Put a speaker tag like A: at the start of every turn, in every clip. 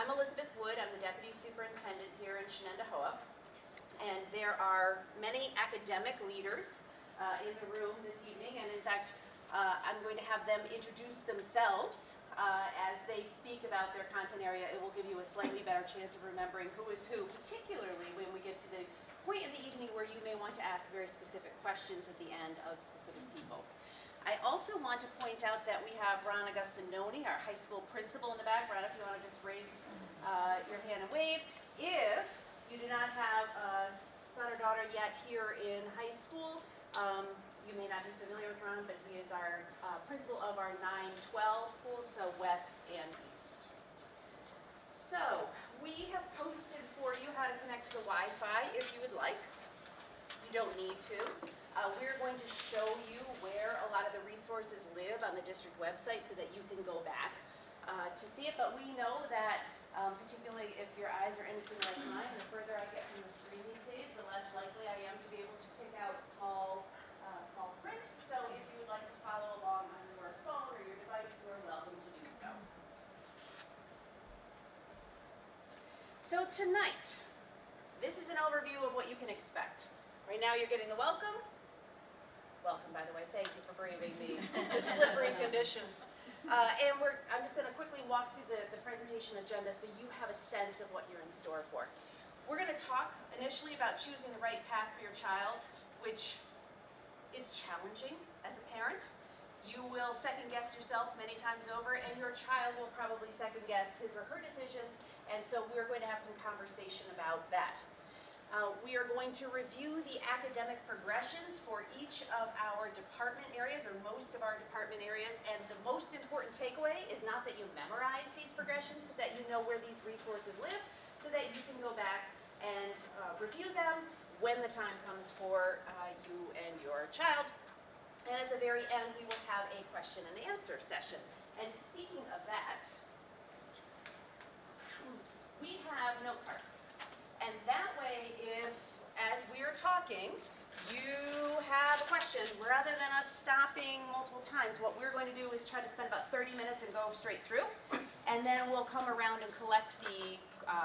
A: I'm Elizabeth Wood. I'm the Deputy Superintendent here in Shenendehowa. And there are many academic leaders in the room this evening. And in fact, I'm going to have them introduce themselves as they speak about their content area. It will give you a slightly better chance of remembering who is who, particularly when we get to the point in the evening where you may want to ask very specific questions at the end of specific people. I also want to point out that we have Ron Agustinoni, our high school principal, in the back. Ron, if you want to just raise your hand and wave. If you do not have a son or daughter yet here in high school, you may not be familiar with Ron, but he is our principal of our 9-12 schools, so West and East. So we have posted for you how to connect to the Wi-Fi if you would like. You don't need to. We're going to show you where a lot of the resources live on the district website so that you can go back to see it. But we know that, particularly if your eyes are anything like mine, the further I get from the screen these days, the less likely I am to be able to pick out small print. So if you would like to follow along on your phone or your device, you are welcome to do so. So tonight, this is an overview of what you can expect. Right now you're getting the welcome. Welcome, by the way. Thank you for braving the slippery conditions. And I'm just going to quickly walk through the presentation agenda so you have a sense of what you're in store for. We're going to talk initially about choosing the right path for your child, which is challenging as a parent. You will second guess yourself many times over, and your child will probably second guess his or her decisions, and so we're going to have some conversation about that. We are going to review the academic progressions for each of our department areas, or most of our department areas, and the most important takeaway is not that you memorize these progressions, but that you know where these resources live so that you can go back and review them when the time comes for you and your child. And at the very end, we will have a question and answer session. And speaking of that, we have note cards. And that way, if, as we are talking, you have a question, rather than us stopping multiple times, what we're going to do is try to spend about 30 minutes and go straight through. And then we'll come around and collect the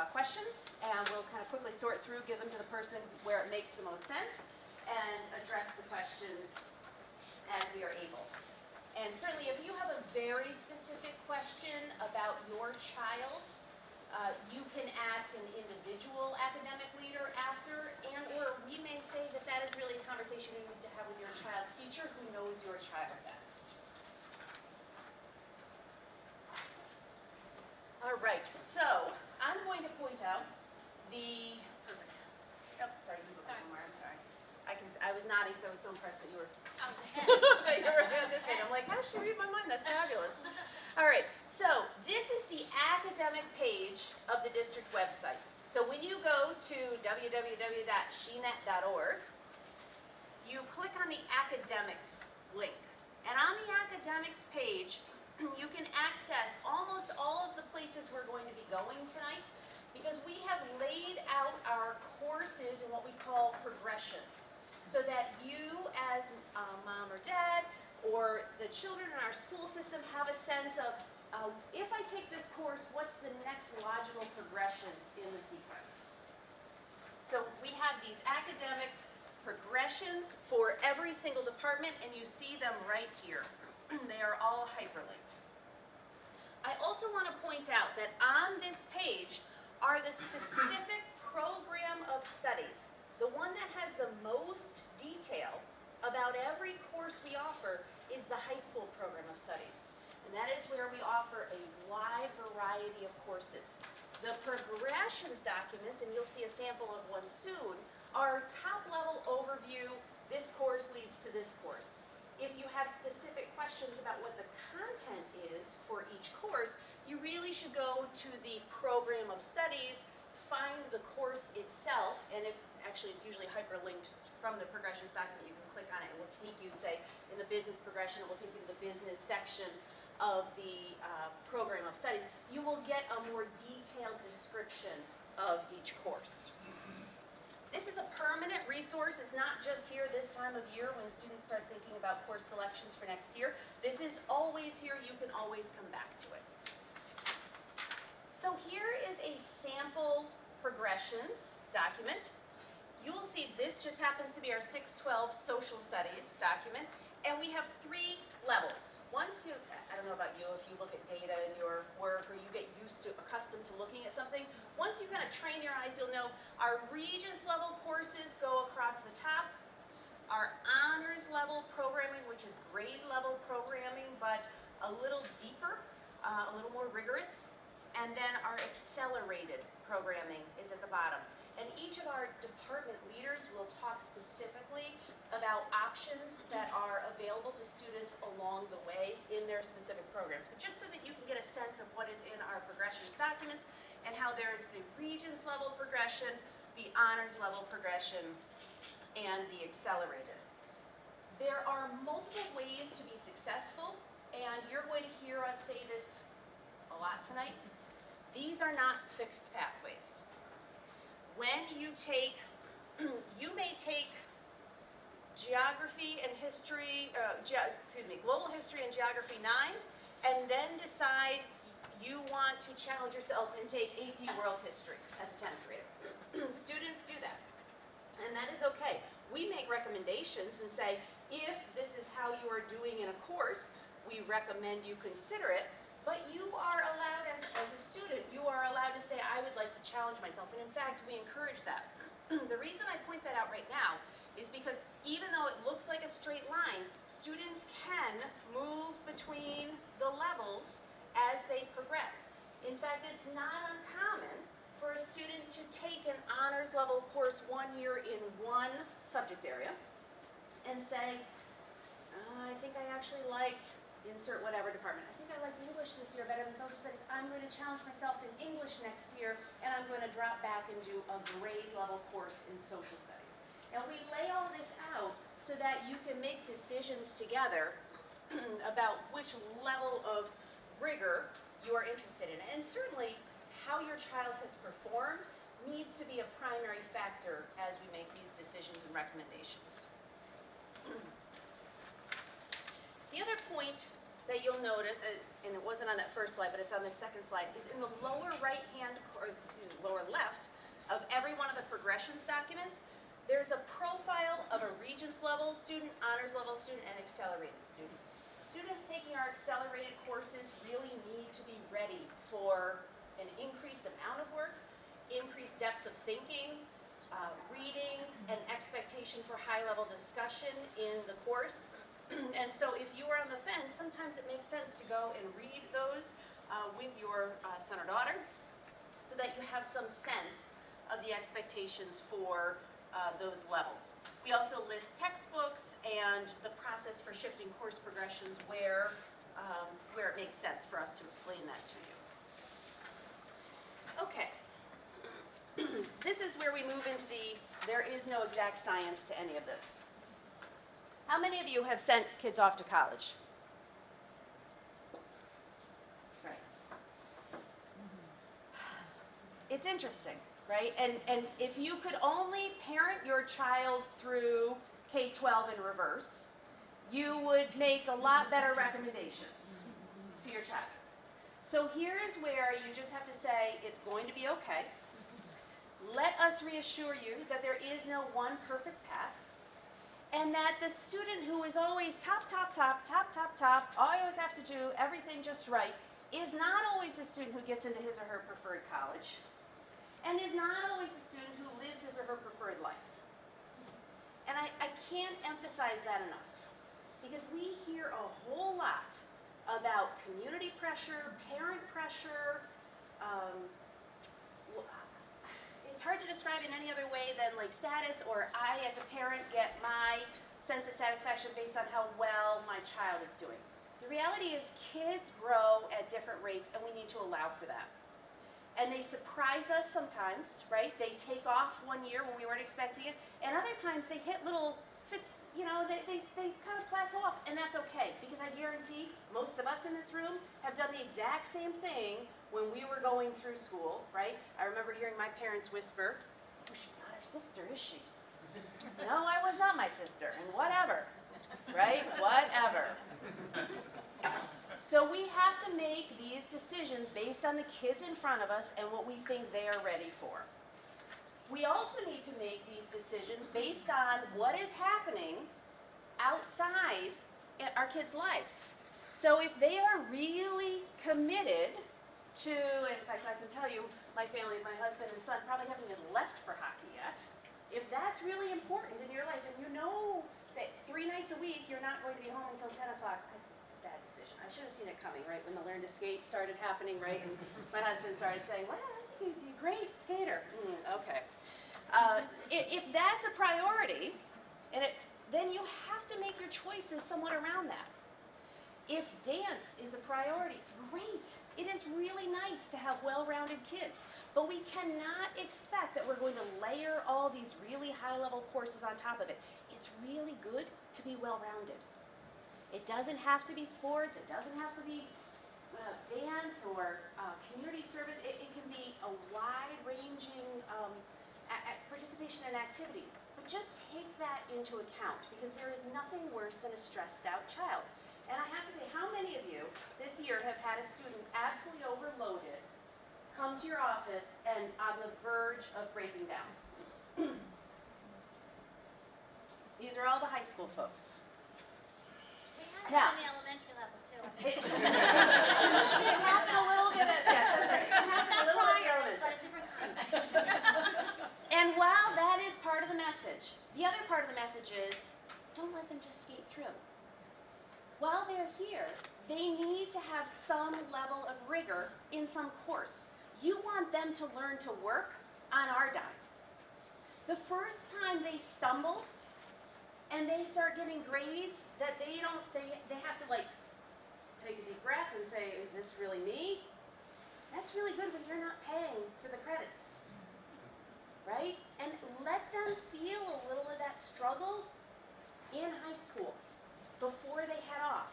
A: questions, and we'll kind of quickly sort through, give them to the person where it makes the most sense, and address the questions as we are able. And certainly, if you have a very specific question about your child, you can ask an individual academic leader after, and or we may say that that is really a conversation you need to have with your child's teacher who knows your child best. All right, so I'm going to point out the, perfect. Oh, sorry, you can go one more, I'm sorry. I was nodding because I was so impressed that you were.
B: I was ahead.
A: I was this way, and I'm like, how does she read my mind? That's fabulous. All right, so this is the academic page of the district website. So when you go to www.shenet.org, you click on the academics link. And on the academics page, you can access almost all of the places we're going to be going tonight, because we have laid out our courses in what we call progressions, so that you as mom or dad or the children in our school system have a sense of, if I take this course, what's the next logical progression in the sequence? So we have these academic progressions for every single department, and you see them right here. They are all hyperlinked. I also want to point out that on this page are the specific program of studies. The one that has the most detail about every course we offer is the high school program of studies. And that is where we offer a wide variety of courses. The progressions documents, and you'll see a sample of one soon, are top-level overview, this course leads to this course. If you have specific questions about what the content is for each course, you really should go to the program of studies, find the course itself, and if actually it's usually hyperlinked from the progressions document, you can click on it, it will take you, say, in the business progression, it will take you to the business section of the program of studies. You will get a more detailed description of each course. This is a permanent resource. It's not just here this time of year when students start thinking about course selections for next year. This is always here. You can always come back to it. So here is a sample progressions document. You will see this just happens to be our 612 social studies document, and we have 3 levels. Once you, I don't know about you, if you look at data in your work or you get accustomed to looking at something, once you kind of train your eyes, you'll know our Regents level courses go across the top, our honors level programming, which is grade level programming, but a little deeper, a little more rigorous, and then our accelerated programming is at the bottom. And each of our department leaders will talk specifically about options that are available to students along the way in their specific programs. But just so that you can get a sense of what is in our progressions documents and how there's the Regents level progression, the honors level progression, and the accelerated. There are multiple ways to be successful, and you're going to hear us say this a lot tonight. These are not fixed pathways. When you take, you may take geography and history, global history and geography 9, and then decide you want to challenge yourself and take AP World History as a 10th grader. Students do that, and that is okay. We make recommendations and say, if this is how you are doing in a course, we recommend you consider it. But you are allowed, as a student, you are allowed to say, I would like to challenge myself. And in fact, we encourage that. The reason I point that out right now is because even though it looks like a straight line, students can move between the levels as they progress. In fact, it's not uncommon for a student to take an honors level course 1 year in one subject area and say, I think I actually liked insert whatever department. I think I liked English this year better than social studies. I'm going to challenge myself in English next year, and I'm going to drop back and do a grade level course in social studies. And we lay all this out so that you can make decisions together about which level of rigor you are interested in. And certainly, how your child has performed needs to be a primary factor as we make these decisions and recommendations. The other point that you'll notice, and it wasn't on that first slide, but it's on the second slide, is in the lower lower left of every one of the progressions documents, there's a profile of a Regents level student, honors level student, and accelerated student. Students taking our accelerated courses really need to be ready for an increased amount of work, increased depth of thinking, reading, and expectation for high-level discussion in the course. And so if you are on the fence, sometimes it makes sense to go and read those with your son or daughter so that you have some sense of the expectations for those levels. We also list textbooks and the process for shifting course progressions where it makes sense for us to explain that to you. Okay. This is where we move into there is no exact science to any of this. How many of you have sent kids off to college? Right. It's interesting, right? And if you could only parent your child through K-12 in reverse, you would make a lot better recommendations to your child. So here's where you just have to say, it's going to be okay. Let us reassure you that there is no one perfect path, and that the student who is always top, always have to do everything just right, is not always the student who gets into his or her preferred college, and is not always the student who lives his or her preferred life. And I can't emphasize that enough, because we hear a whole lot about community pressure, parent pressure. It's hard to describe in any other way than like status, or I as a parent get my sense of satisfaction based on how well my child is doing. The reality is kids grow at different rates, and we need to allow for that. And they surprise us sometimes, right? They take off 1 year when we weren't expecting it, and other times they hit little fits, they kind of plateau off, and that's okay, because I guarantee most of us in this room have done the exact same thing when we were going through school, right? I remember hearing my parents whisper, oh, she's not her sister, is she? No, I was not my sister, and whatever, right? Whatever. So we have to make these decisions based on the kids in front of us and what we think they are ready for. We also need to make these decisions based on what is happening outside in our kids' lives. So if they are really committed to, in fact I can tell you, my family, my husband and son probably haven't even left for hockey yet. If that's really important in your life and you know that 3 nights a week you're not going to be home until 10 o'clock, bad decision. I should have seen it coming, right, when the learn to skate started happening, right? And my husband started saying, well, I think you'd be a great skater. Okay. If that's a priority, then you have to make your choices somewhat around that. If dance is a priority, great. It is really nice to have well-rounded kids, but we cannot expect that we're going to layer all these really high-level courses on top of it. It's really good to be well-rounded. It doesn't have to be sports, it doesn't have to be dance or community service. It can be a wide-ranging participation in activities, but just take that into account because there is nothing worse than a stressed-out child. And I have to say, how many of you this year have had a student absolutely overloaded come to your office and on the verge of breaking down? These are all the high school folks.
B: We had
A: Now-
B: that in the elementary level too.
A: It happened a little bit at, yes, that's right. It happened a
B: Not
A: little bit
B: crying,
A: at
B: but a different kind.
A: And while that is part of the message, the other part of the message is, don't let them just skate through. While they're here, they need to have some level of rigor in some course. You want them to learn to work on our dime. The first time they stumble and they start getting grades that they have to like take a deep breath and say, is this really me? That's really good when you're not paying for the credits, right? And let them feel a little of that struggle in high school before they head off.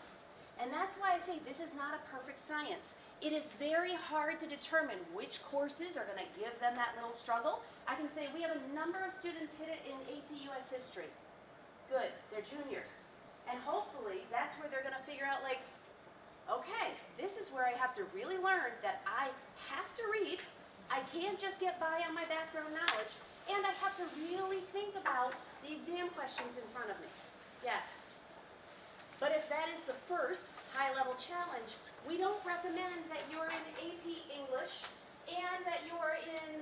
A: And that's why I say this is not a perfect science. It is very hard to determine which courses are going to give them that little struggle. I can say we have a number of students hit it in AP US History. Good, they're juniors. And hopefully that's where they're going to figure out like, okay, this is where I have to really learn that I have to read, I can't just get by on my background knowledge, and I have to really think about the exam questions in front of me. Yes. But if that is the first high-level challenge, we don't recommend that you're in AP English and that you're in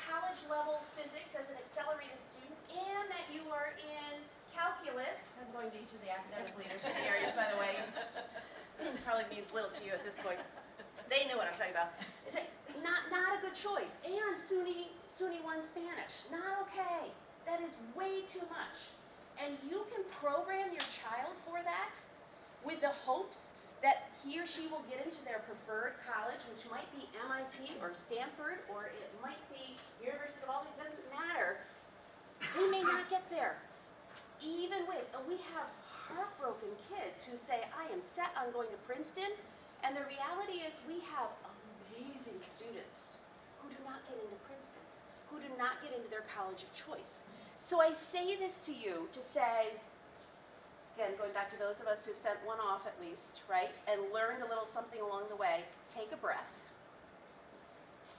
A: college-level physics as an accelerated student and that you are in calculus. I'm going to each of the academic leadership areas, by the way. Probably means little to you at this point. They know what I'm talking about. It's not a good choice. And SUNY 1 Spanish, not okay. That is way too much. And you can program your child for that with the hopes that he or she will get into their preferred college, which might be MIT or Stanford, or it might be University of Albany, it doesn't matter. They may not get there. Even with, and we have heartbroken kids who say, I am set on going to Princeton, and the reality is we have amazing students who do not get into Princeton, who do not get into their college of choice. So I say this to you to say, again, going back to those of us who've sent one off at least, right, and learned a little something along the way, take a breath.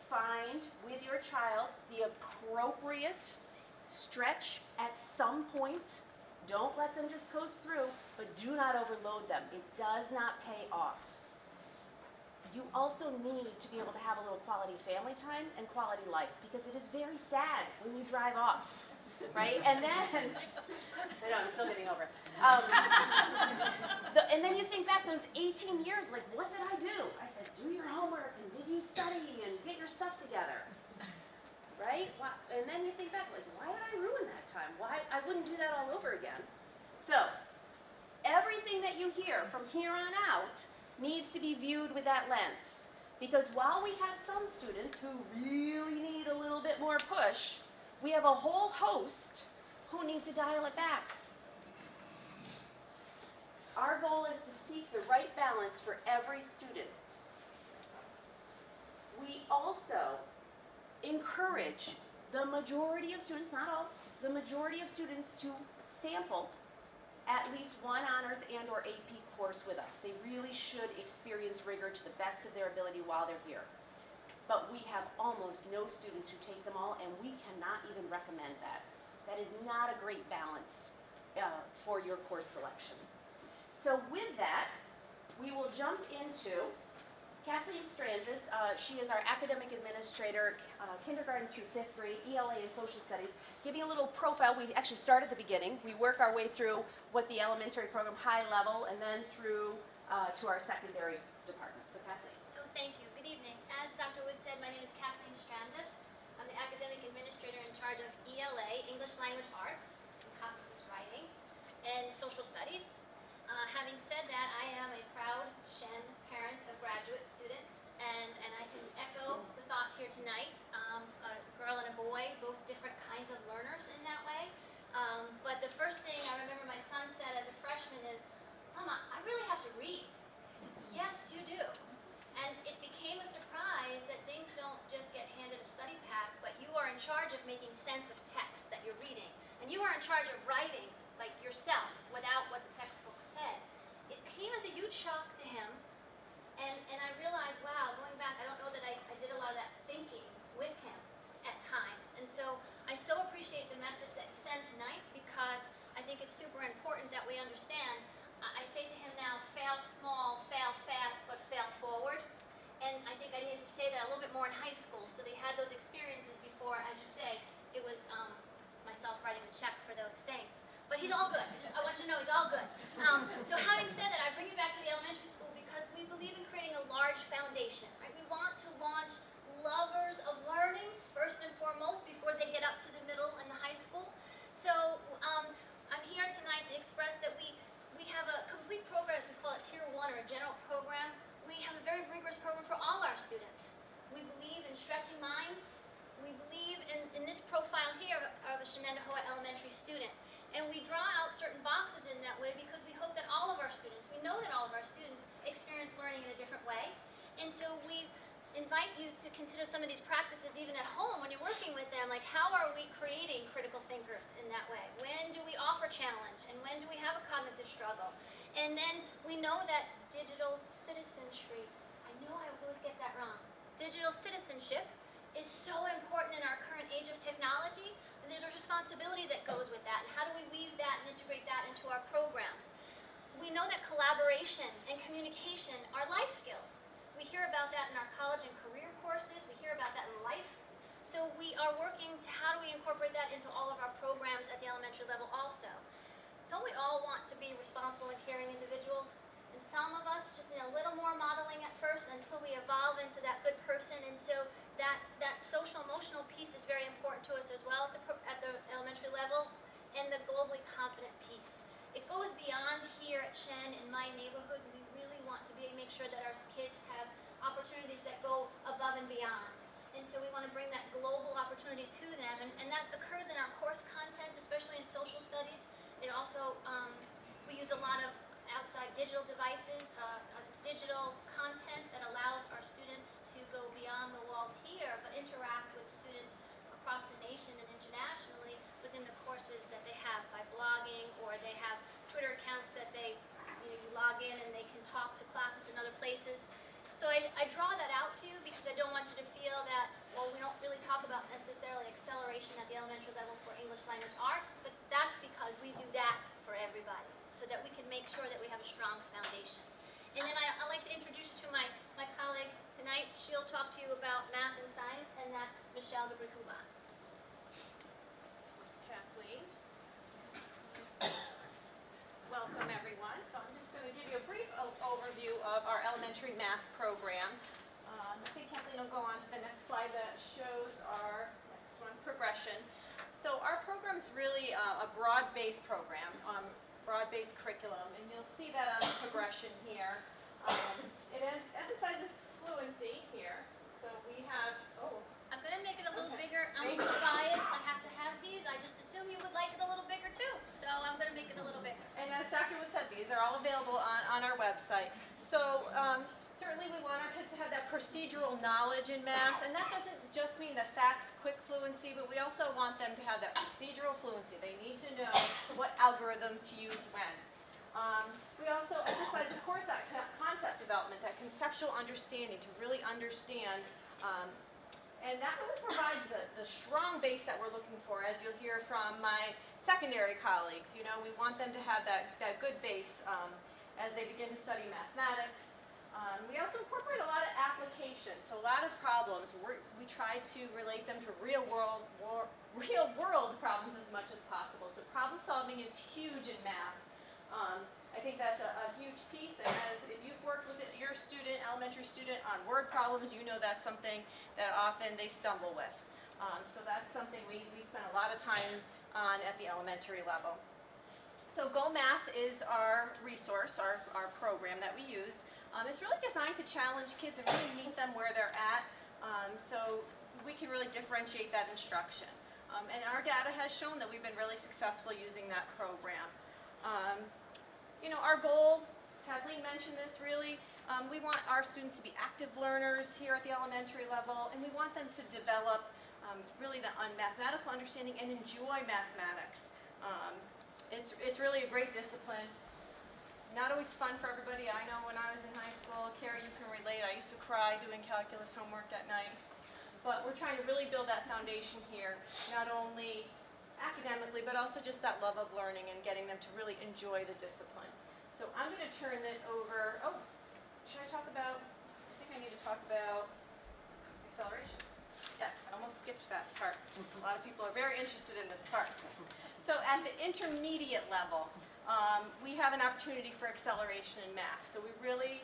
A: Find with your child the appropriate stretch at some point. Don't let them just coast through, but do not overload them. It does not pay off. You also need to be able to have a little quality family time and quality life because it is very sad when you drive off. Right? And then, I know, I'm still getting over it. And then you think back those 18 years, like, what did I do? I said, do your homework, and did you study, and get your stuff together. Right? And then you think back, like, why did I ruin that time? Why? I wouldn't do that all over again. So, everything that you hear from here on out needs to be viewed with that lens. Because while we have some students who really need a little bit more push, we have a whole host who need to dial it back. Our goal is to seek the right balance for every student. We also encourage the majority of students, not all, the majority of students to sample at least one honors and or AP course with us. They really should experience rigor to the best of their ability while they're here. But we have almost no students who take them all, and we cannot even recommend that. That is not a great balance for your course selection. So with that, we will jump into Kathleen Strangis. She is our academic administrator, kindergarten through 5th grade, ELA and social studies. Giving a little profile, we actually start at the beginning. We work our way through what the elementary program, high level, and then through to our secondary department. So Kathleen.
B: So thank you. Good evening. As Dr. Wood said, my name is Kathleen Strangis. I'm the academic administrator in charge of ELA, English Language Arts, encompasses writing, and social studies. Having said that, I am a proud Shen parent of graduate students, and I can echo the thoughts here tonight. A girl and a boy, both different kinds of learners in that way. But the first thing I remember my son said as a freshman is, "Mama, I really have to read." Yes, you do. And it became a surprise that things don't just get handed a study pack, but you are in charge of making sense of text that you're reading. And you are in charge of writing, like yourself, without what the textbook said. It came as a huge shock to him, and I realized, wow, going back, I don't know that I did a lot of that thinking with him at times. And so I so appreciate the message that you sent tonight, because I think it's super important that we understand. I say to him now, fail small, fail fast, but fail forward. And I think I needed to say that a little bit more in high school, so they had those experiences before, as you say, it was myself writing the check for those things. But he's all good. I want you to know he's all good. So having said that, I bring you back to the elementary school because we believe in creating a large foundation, right? We want to launch lovers of learning, first and foremost, before they get up to the middle and the high school. So I'm here tonight to express that we have a complete program. We call it Tier 1, or a general program. We have a very rigorous program for all our students. We believe in stretching minds. We believe in this profile here of a Shenendehowa elementary student. And we draw out certain boxes in that way because we hope that all of our students, we know that all of our students experience learning in a different way. And so we invite you to consider some of these practices even at home when you're working with them, like how are we creating critical thinkers in that way? When do we offer challenge? And when do we have a cognitive struggle? And then we know that digital citizenship, I know I always get that wrong, digital citizenship is so important in our current age of technology, and there's a responsibility that goes with that, and how do we weave that and integrate that into our programs? We know that collaboration and communication are life skills. We hear about that in our college and career courses, we hear about that in life. So we are working to how do we incorporate that into all of our programs at the elementary level also. Don't we all want to be responsible and caring individuals? And some of us just need a little more modeling at first until we evolve into that good person. And so that social emotional piece is very important to us as well at the elementary level, and the globally competent piece. It goes beyond here at Shen in my neighborhood. We really want to make sure that our kids have opportunities that go above and beyond. And so we want to bring that global opportunity to them. And that occurs in our course content, especially in social studies. It also, we use a lot of outside digital devices, digital content that allows our students to go beyond the walls here, but interact with students across the nation and internationally within the courses that they have by blogging, or they have Twitter accounts that they you log in and they can talk to classes in other places. So I draw that out to you because I don't want you to feel that, well, we don't really talk about necessarily acceleration at the elementary level for English language arts, but that's because we do that for everybody, so that we can make sure that we have a strong foundation. And then I'd like to introduce you to my colleague tonight. She'll talk to you about math and science, and that's Michelle Gabrihuba.
A: Kathleen. Welcome, everyone. So I'm just going to give you a brief overview of our elementary math program. I think Kathleen will go on to the next slide that shows our next one, progression. So our program's really a broad-based program, broad-based curriculum, and you'll see that on the progression here. It emphasizes fluency here. So we have,
B: I'm going to make it a little
A: Okay.
B: bigger. I'm biased. I have to have these. I just assume you would like it a little bigger too. So I'm going to make it a little bigger.
A: and as Dr. Wood said, these are all available on our website. So Certainly we want our kids to have that procedural knowledge in math, and that doesn't just mean the facts, quick fluency, but we also want them to have that procedural fluency. They need to know what algorithms to use when. We also emphasize, of course, that concept development, that conceptual understanding, to really understand, and that really provides the strong base that we're looking for, as you'll hear from my secondary colleagues. You know, we want them to have that good base as they begin to study mathematics. We also incorporate a lot of application, so a lot of problems. We try to relate them to real world problems as much as possible. So problem solving is huge in math. I think that's a huge piece, and if you've worked with your student, elementary student, on word problems, you know that's something that often they stumble with. So that's something we spend a lot of time on at the elementary level. So Go Math is our resource, our program that we use. It's really designed to challenge kids and really meet them where they're at, so we can really differentiate that instruction. And our data has shown that we've been really successful using that program. You know, our goal, Kathleen mentioned this really, we want our students to be active learners here at the elementary level, and we want them to develop really the mathematical understanding and enjoy mathematics. It's really a great discipline. Not always fun for everybody. I know when I was in high school, Carrie, you can relate, I used to cry doing calculus homework at night. But we're trying to really build that foundation here, not only academically, but also just that love of learning and getting them to really enjoy the discipline. So I'm going to turn it over, should I talk about, I think I need to talk about acceleration. Yes, I almost skipped that part. A lot of people are very interested in this part. So at the intermediate level, we have an opportunity for acceleration in math. So we really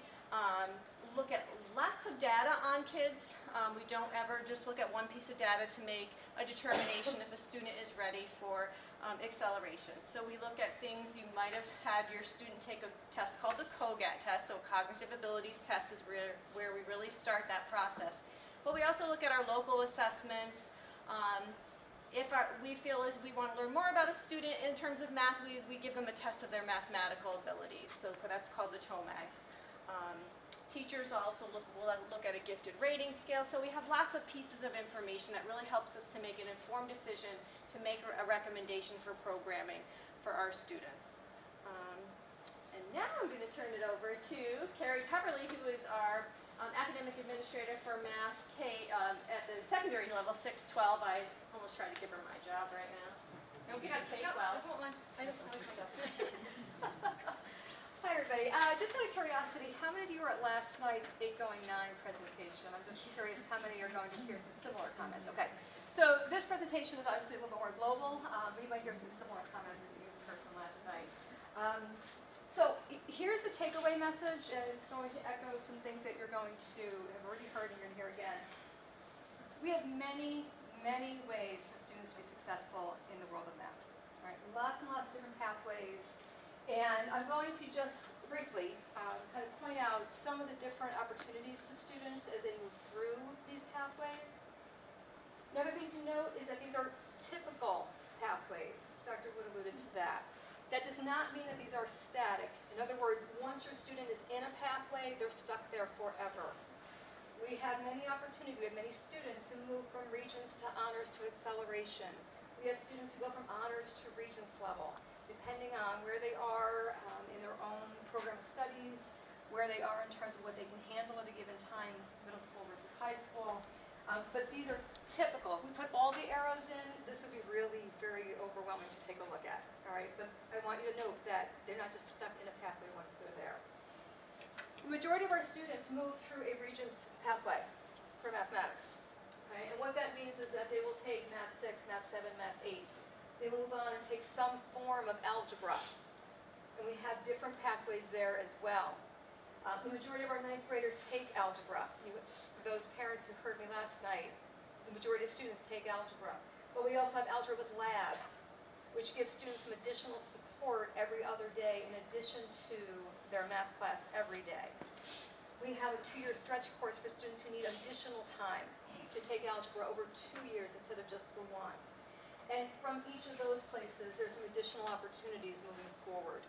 A: look at lots of data on kids. We don't ever just look at one piece of data to make a determination if a student is ready for acceleration. So we look at things, you might have had your student take a test called the COGAT test, so Cognitive Abilities Test is where we really start that process. But we also look at our local assessments. If we feel as we want to learn more about a student in terms of math, we give them a test of their mathematical abilities. So that's called the TOMAGs. Teachers also will look at a gifted rating scale. So we have lots of pieces of information that really helps us to make an informed decision to make a recommendation for programming for our students. And now I'm going to turn it over to Carrie Peverly, who is our academic administrator for math at the secondary level, 6-12. I almost tried to give her my job right now. No, we got K-12.
C: No, I just want one. I just want one. Hi, everybody. Just out of curiosity, how many of you were at last night's 8-going-9 presentation? I'm just curious how many are going to hear some similar comments. Okay, so this presentation is obviously a little bit more global. You might hear some similar comments that you've heard from last night. So here's the takeaway message, and it's going to echo some things that you're going to have already heard and you're going to hear again. We have many, many ways for students to be successful in the world of math. Right? Lots and lots of different pathways. And I'm going to just briefly kind of point out some of the different opportunities to students as they move through these pathways. Another thing to note is that these are typical pathways. Dr. Wood alluded to that. That does not mean that these are static. In other words, once your student is in a pathway, they're stuck there forever. We have many opportunities. We have many students who move from Regents to honors to acceleration. We have students who go from honors to Regents level, depending on where they are in their own program of studies, where they are in terms of what they can handle at a given time, middle school versus high school. But these are typical. If we put all the arrows in, this would be really very overwhelming to take a look at. All right, but I want you to note that they're not just stuck in a pathway once they're there. The majority of our students move through a Regents pathway for mathematics. Okay? And what that means is that they will take Math 6, Math 7, Math 8. They will move on and take some form of algebra. And we have different pathways there as well. The majority of our 9th graders take algebra. For those parents who heard me last night, the majority of students take algebra. But we also have algebra with lab, which gives students some additional support every other day in addition to their math class every day. We have a 2-year stretch course for students who need additional time to take algebra over 2 years instead of just the 1. And from each of those places, there's some additional opportunities moving forward.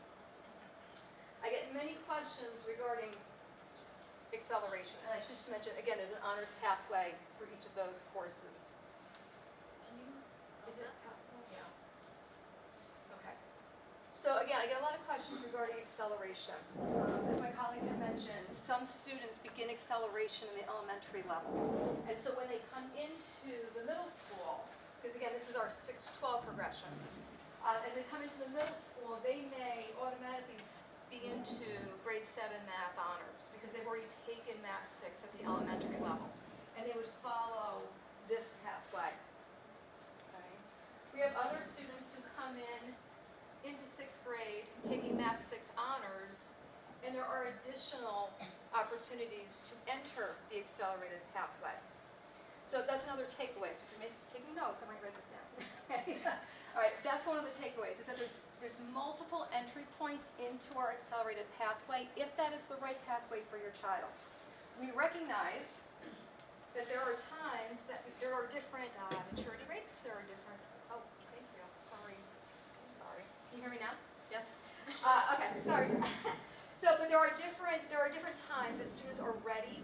C: I get many questions regarding acceleration. And I should just mention, again, there's an honors pathway for each of those courses. Is it possible? Yeah. Okay. So again, I get a lot of questions regarding acceleration. As my colleague had mentioned, some students begin acceleration in the elementary level. And so when they come into the middle school, because again, this is our 6-12 progression, as they come into the middle school, they may automatically be into grade 7 math honors because they've already taken math 6 at the elementary level. And they would follow this pathway. Okay. We have other students who come into 6th grade taking math 6 honors, and there are additional opportunities to enter the accelerated pathway. So that's another takeaway. So if you're taking notes, I might write this down. All right, that's one of the takeaways, is that there's multiple entry points into our accelerated pathway, if that is the right pathway for your child. We recognize that there are times that there are different maturity rates, there are different, oh, thank you, sorry, I'm sorry. Can you hear me now? Yes? Okay, sorry. But there are different times that students are ready,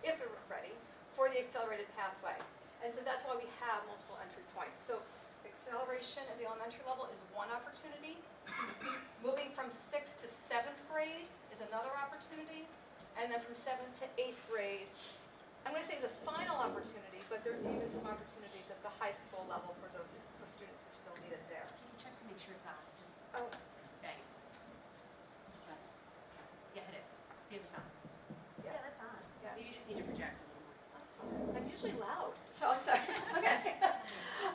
C: if they're ready, for the accelerated pathway. And so that's why we have multiple entry points. So acceleration at the elementary level is one opportunity. Moving from 6th to 7th grade is another opportunity. And then from 7th to 8th grade, I'm going to say the final opportunity, but there's even some opportunities at the high school level for students who still need it there.
A: Can you check to make sure it's on? Just
C: Oh,
A: bang it. Yeah, hit it. See if it's on.
C: yes.
A: Yeah, that's on.
C: Yeah.
A: Maybe you just need to project a little more.
C: I'm sorry. I'm usually loud, so I'm sorry. Okay.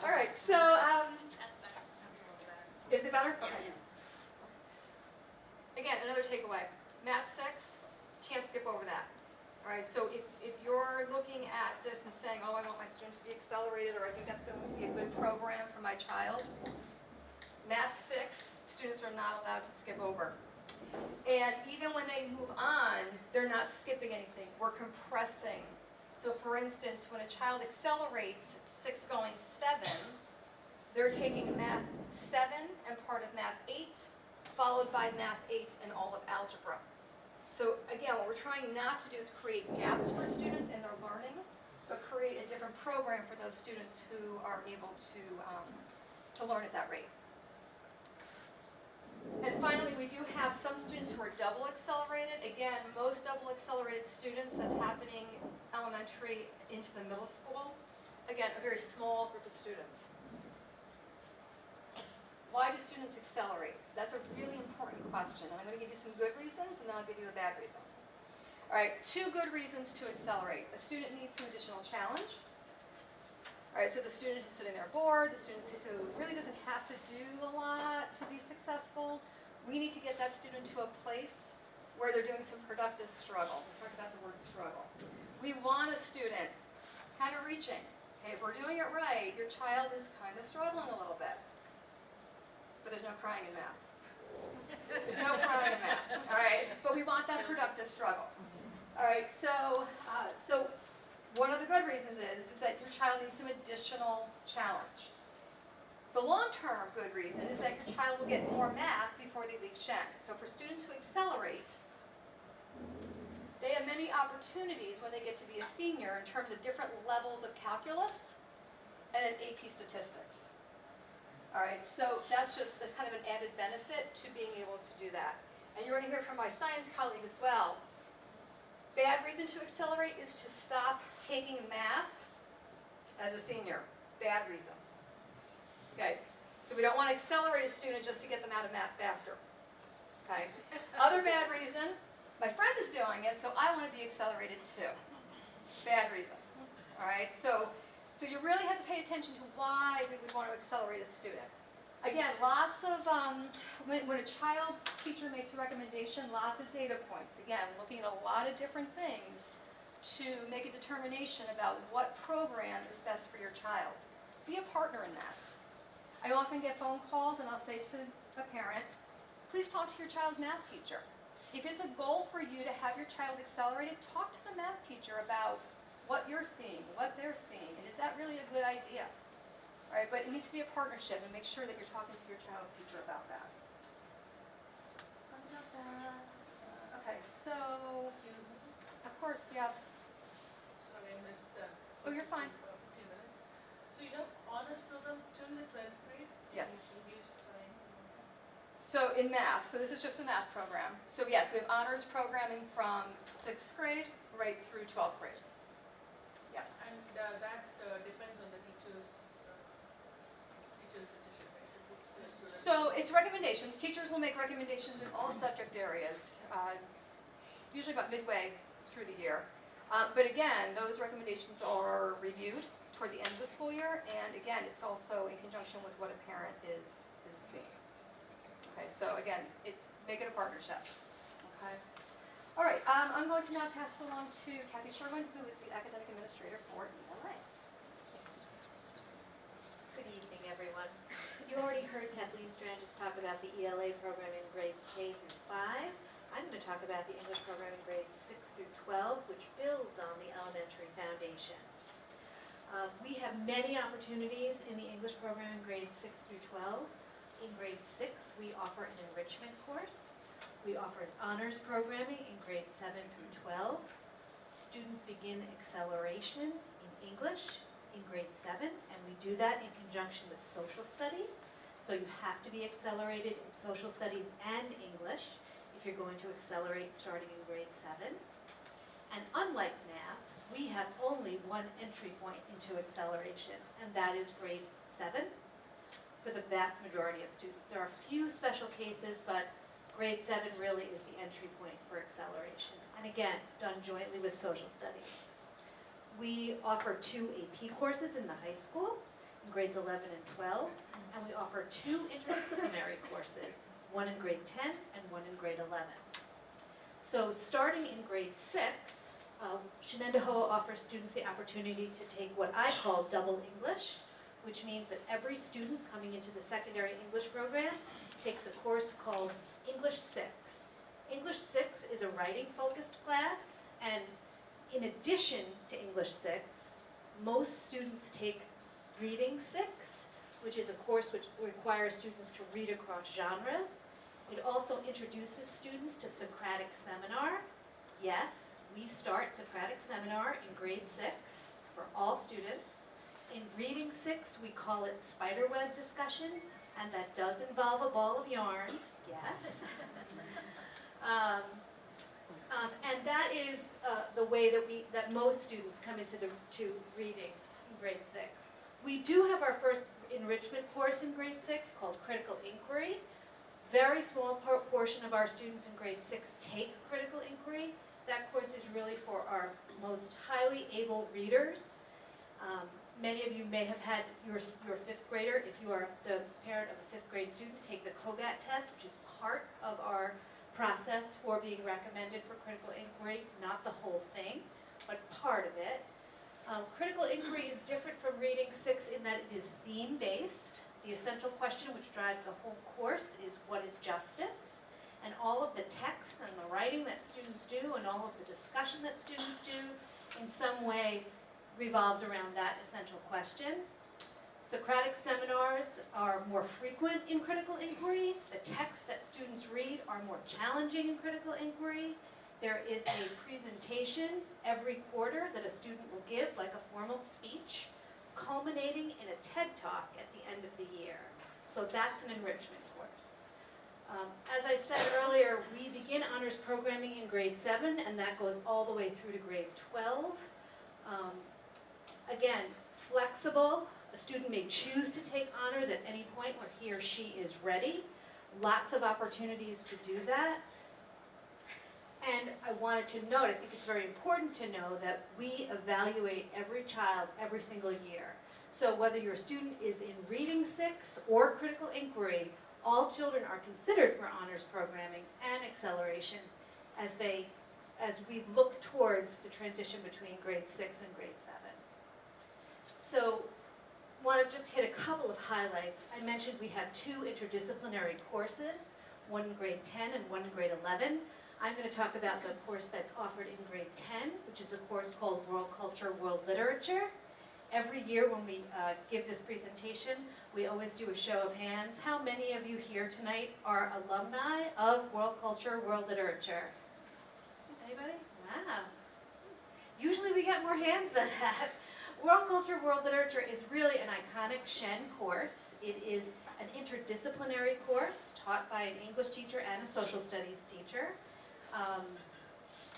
C: All right. So,
B: That's better.
A: That's a little better.
C: is it better?
A: Yeah.
C: Okay. Again, another takeaway. Math 6, can't skip over that. All right. So if you're looking at this and saying, oh, I want my students to be accelerated, or I think that's going to be a good program for my child, Math 6, students are not allowed to skip over. And even when they move on, they're not skipping anything. We're compressing. So for instance, when a child accelerates 6 going 7, they're taking Math 7 and part of Math 8, followed by Math 8 and all of algebra. So again, what we're trying not to do is create gaps for students in their learning, but create a different program for those students who are able to learn at that rate. And finally, we do have some students who are double accelerated. Again, most double accelerated students, that's happening elementary into the middle school. Again, a very small group of students. Why do students accelerate? That's a really important question, and I'm going to give you some good reasons, and then I'll give you a bad reason. All right, 2 good reasons to accelerate. A student needs some additional challenge. All right, so the student who's sitting there bored, the student who really doesn't have to do a lot to be successful, we need to get that student to a place where they're doing some productive struggle. We talked about the word struggle. We want a student kind of reaching. Okay, if we're doing it right, your child is kind of struggling a little bit. But there's no crying in math. There's no crying in math, all right? But we want that productive struggle. All right, so one of the good reasons is that your child needs some additional challenge. The long-term good reason is that your child will get more math before they leave Shen. So for students who accelerate, they have many opportunities when they get to be a senior in terms of different levels of calculus and then AP statistics. All right, so that's kind of an added benefit to being able to do that. And you're going to hear from my science colleague as well. Bad reason to accelerate is to stop taking math as a senior. Bad reason. Okay, so we don't want to accelerate a student just to get them out of math faster. Okay. Other bad reason, my friend is doing it, so I want to be accelerated too. Bad reason. All right, so you really have to pay attention to why we would want to accelerate a student. Again, lots of, when a child's teacher makes a recommendation, lots of data points. Again, looking at a lot of different things to make a determination about what program is best for your child. Be a partner in that. I often get phone calls and I'll say to a parent, please talk to your child's math teacher. If it's a goal for you to have your child accelerated, talk to the math teacher about what you're seeing, what they're seeing, and is that really a good idea? All right, but it needs to be a partnership, and make sure that you're talking to your child's teacher about that. Okay, so, of course, course, yes.
D: Sorry, I missed that.
C: Oh, you're fine.
D: 15 minutes. So you have honors program till the 12th grade?
C: Yes.
D: In English, science, and all that?
C: So in math, so this is just the math program. So yes, we have honors programming from 6th grade right through 12th grade. Yes.
D: And that depends on the teacher's decision, right? The student-
C: So it's recommendations. Teachers will make recommendations in all subject areas, usually about midway through the year. But again, those recommendations are reviewed toward the end of the school year, and again, it's also in conjunction with what a parent is seeing. Okay, so again, make it a partnership. Okay. All right, I'm going to now pass it along to Kathy Sherwin, who is the academic administrator for ELA.
E: Good evening, everyone. You already heard Kathleen Strangis talk about the ELA program in grades K through 5. I'm going to talk about the English program in grades 6 through 12, which builds on the elementary foundation. We have many opportunities in the English program in grades 6 through 12. In grade 6, we offer an enrichment course. We offer an honors programming in grades 7 through 12. Students begin acceleration in English in grade 7, and we do that in conjunction with social studies. So you have to be accelerated in social studies and English if you're going to accelerate starting in grade 7. And unlike math, we have only one entry point into acceleration, and that is grade 7 for the vast majority of students. There are a few special cases, but grade 7 really is the entry point for acceleration. And again, done jointly with social studies. We offer 2 AP courses in the high school, in grades 11 and 12, and we offer 2 interdisciplinary courses, one in grade 10 and one in grade 11. So starting in grade 6, Shenendehowa offers students the opportunity to take what I call double English, which means that every student coming into the secondary English program takes a course called English 6. English 6 is a writing-focused class, and in addition to English 6, most students take Reading 6, which is a course which requires students to read across genres. It also introduces students to Socratic Seminar. Yes, we start Socratic Seminar in grade 6 for all students. In Reading 6, we call it Spiderweb Discussion, and that does involve a ball of yarn, yes. And that is the way that most students come into reading in grade 6. We do have our first enrichment course in grade 6 called Critical Inquiry. Very small portion of our students in grade 6 take Critical Inquiry. That course is really for our most highly able readers. Many of you may have had your 5th grader, if you are the parent of a 5th grade student, take the COGAT test, which is part of our process for being recommended for critical inquiry, not the whole thing, but part of it. Critical inquiry is different from Reading 6 in that it is theme-based. The essential question which drives the whole course is what is justice? And all of the texts and the writing that students do and all of the discussion that students do in some way revolves around that essential question. Socratic seminars are more frequent in critical inquiry. The texts that students read are more challenging in critical inquiry. There is a presentation every quarter that a student will give, like a formal speech, culminating in a TED Talk at the end of the year. So that's an enrichment course. As I said earlier, we begin honors programming in grade 7, and that goes all the way through to grade 12. Again, flexible. A student may choose to take honors at any point where he or she is ready. Lots of opportunities to do that. And I wanted to note, I think it's very important to know that we evaluate every child every single year. So whether your student is in Reading 6 or Critical Inquiry, all children are considered for honors programming and acceleration as we look towards the transition between grade 6 and grade 7. So want to just hit a couple of highlights. I mentioned we have 2 interdisciplinary courses, one in grade 10 and one in grade 11. I'm going to talk about the course that's offered in grade 10, which is a course called World Culture, World Literature. Every year when we give this presentation, we always do a show of hands. How many of you here tonight are alumni of World Culture, World Literature? Anybody? Wow. get more hands than that. World Culture, World Literature is really an iconic Shen course. It is an interdisciplinary course taught by an English teacher and a social studies teacher.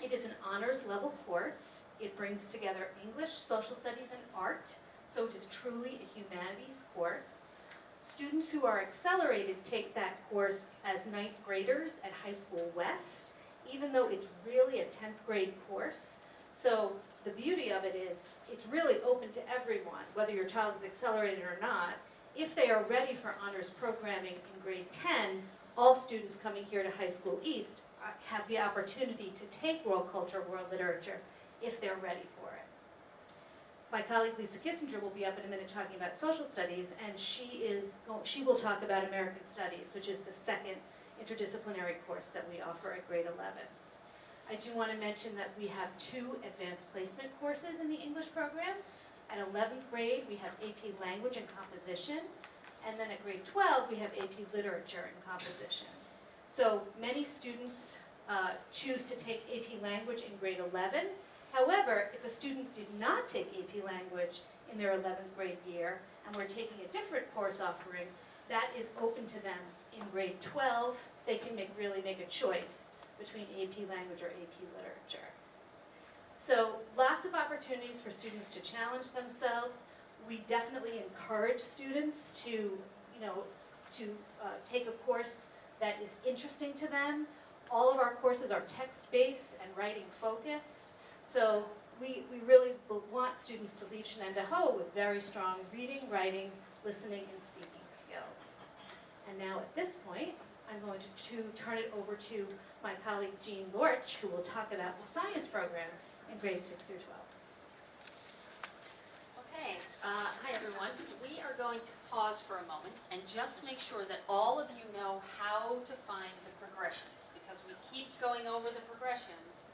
E: It is an honors level course. It brings together English, social studies, and art, so it is truly a humanities course. Students who are accelerated take that course as 9th graders at High School West, even though it's really a 10th grade course. So the beauty of it is it's really open to everyone, whether your child is accelerated or not. If they are ready for honors programming in grade 10, all students coming here to High School East have the opportunity to take World Culture, World Literature if they're ready for it. My colleague Lisa Kissinger will be up in a minute talking about social studies, and she will talk about American Studies, which is the second interdisciplinary course that we offer at grade 11. I do want to mention that we have 2 advanced placement courses in the English program. At 11th grade, we have AP Language and Composition, and then at grade 12, we have AP Literature and Composition. So many students choose to take AP Language in grade 11. However, if a student did not take AP Language in their 11th grade year, and we're taking a different course offering, that is open to them in grade 12. They can really make a choice between AP Language or AP Literature. So lots of opportunities for students to challenge themselves. We definitely encourage students to take a course that is interesting to them. All of our courses are text-based and writing-focused. So we really want students to leave Shenendehowa with very strong reading, writing, listening, and speaking skills. And now at this point, I'm going to turn it over to my colleague Jean Lorch, who will talk about the science program in grades 6 through 12.
A: Okay, hi everyone. We are going to pause for a moment and just make sure that all of you know how to find the progressions, because we keep going over the progressions,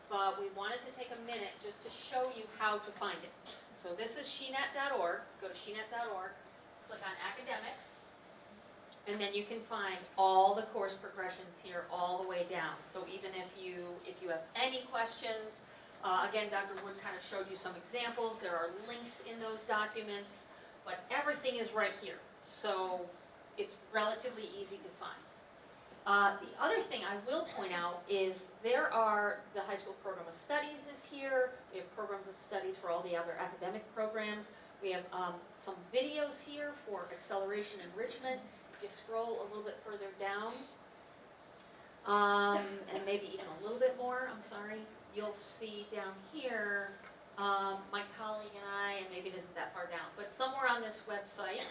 A: but we wanted to take a minute just to show you how to find it. So this is shenet.org. Go to shenet.org, click on academics, and then you can find all the course progressions here all the way down. So even if you have any questions, again, Dr. Wood kind of showed you some examples. There are links in those documents, but everything is right here. So it's relatively easy to find. The other thing I will point out is the high school program of studies is here. We have programs of studies for all the other academic programs. We have some videos here for acceleration enrichment. If you scroll a little bit further down, and maybe even a little bit more, I'm sorry, you'll see down here, my colleague and I, and maybe it isn't that far down, but somewhere on this website,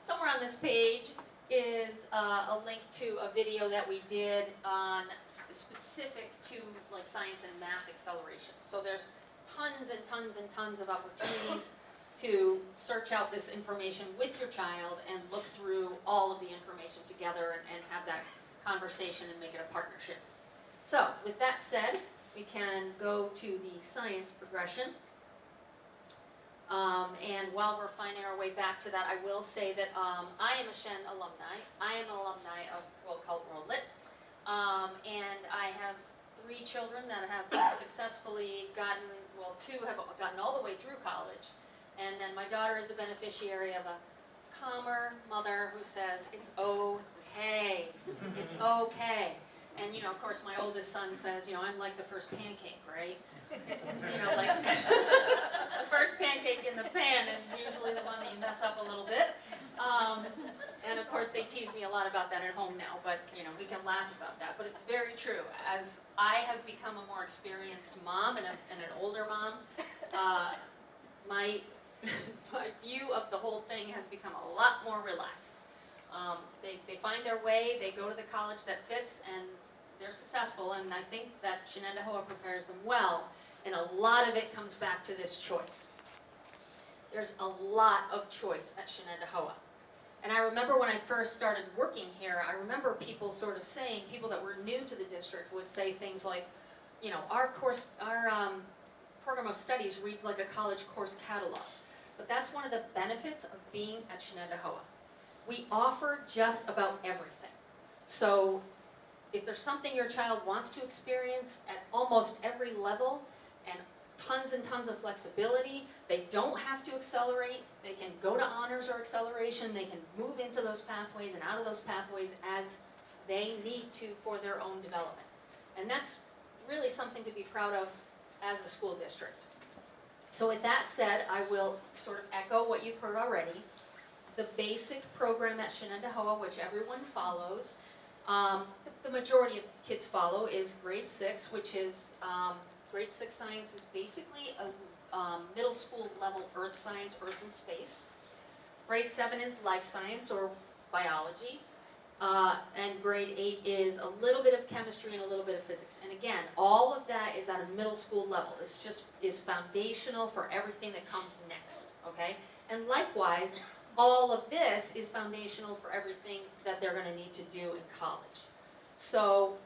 A: somewhere on this page is a link to a video that we did on specific to like science and math acceleration. So there's tons and tons and tons of opportunities to search out this information with your child and look through all of the information together and have that conversation and make it a partnership. So with that said, we can go to the science progression. And while we're finding our way back to that, I will say that I am a Shen alumni. I am an alumni of World Cult World Lit. And I have 3 children that have successfully gotten, well, 2 have gotten all the way through college. And then my daughter is the beneficiary of a calmer mother who says, it's okay, it's okay. And, of course, my oldest son says, I'm like the first pancake, right? It's, like the first pancake in the pan is usually the one that you mess up a little bit. And, of course, they tease me a lot about that at home now, but, we can laugh about that. But it's very true. As I have become a more experienced mom and an older mom, my view of the whole thing has become a lot more relaxed. They find their way, they go to the college that fits, and they're successful, and I think that Shenendehowa prepares them well, and a lot of it comes back to this choice. There's a lot of choice at Shenendehowa. And I remember when I first started working here, I remember people sort of saying, people that were new to the district would say things like, our program of studies reads like a college course catalog. But that's one of the benefits of being at Shenendehowa. We offer just about everything. So if there's something your child wants to experience at almost every level and
F: tons and tons of flexibility. They don't have to accelerate. They can go to honors or acceleration. They can move into those pathways and out of those pathways as they need to for their own development. And that's really something to be proud of as a school district. So with that said, I will sort of echo what you've heard already. The basic program at Shenendehowa, which everyone follows, the majority of kids follow, is grade 6, which is, grade 6 science is basically a middle school level earth science, earth and space. Grade 7 is life science or biology. And grade 8 is a little bit of chemistry and a little bit of physics. And again, all of that is at a middle school level. This just is foundational for everything that comes next, okay? And likewise, all of this is foundational for everything that they're gonna need to do in college. So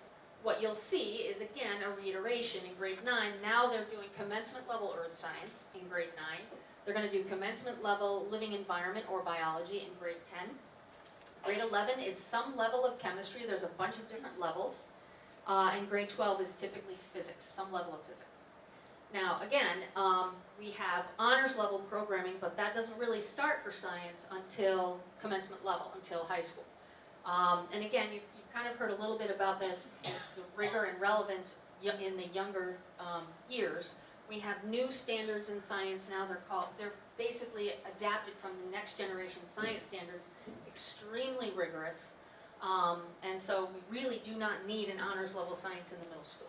F: what you'll see is, again, a reiteration in grade 9. Now they're doing commencement level earth science in grade 9. They're gonna do commencement level living environment or biology in grade 10. Grade 11 is some level of chemistry. There's a bunch of different levels. And grade 12 is typically physics, some level of physics. Now, again, we have honors level programming, but that doesn't really start for science until commencement level, until high school. And again, you've kind of heard a little bit about this, the rigor and relevance in the younger years. We have new standards in science now. They're basically adapted from the next generation science standards, extremely rigorous. And so we really do not need an honors level science in the middle school.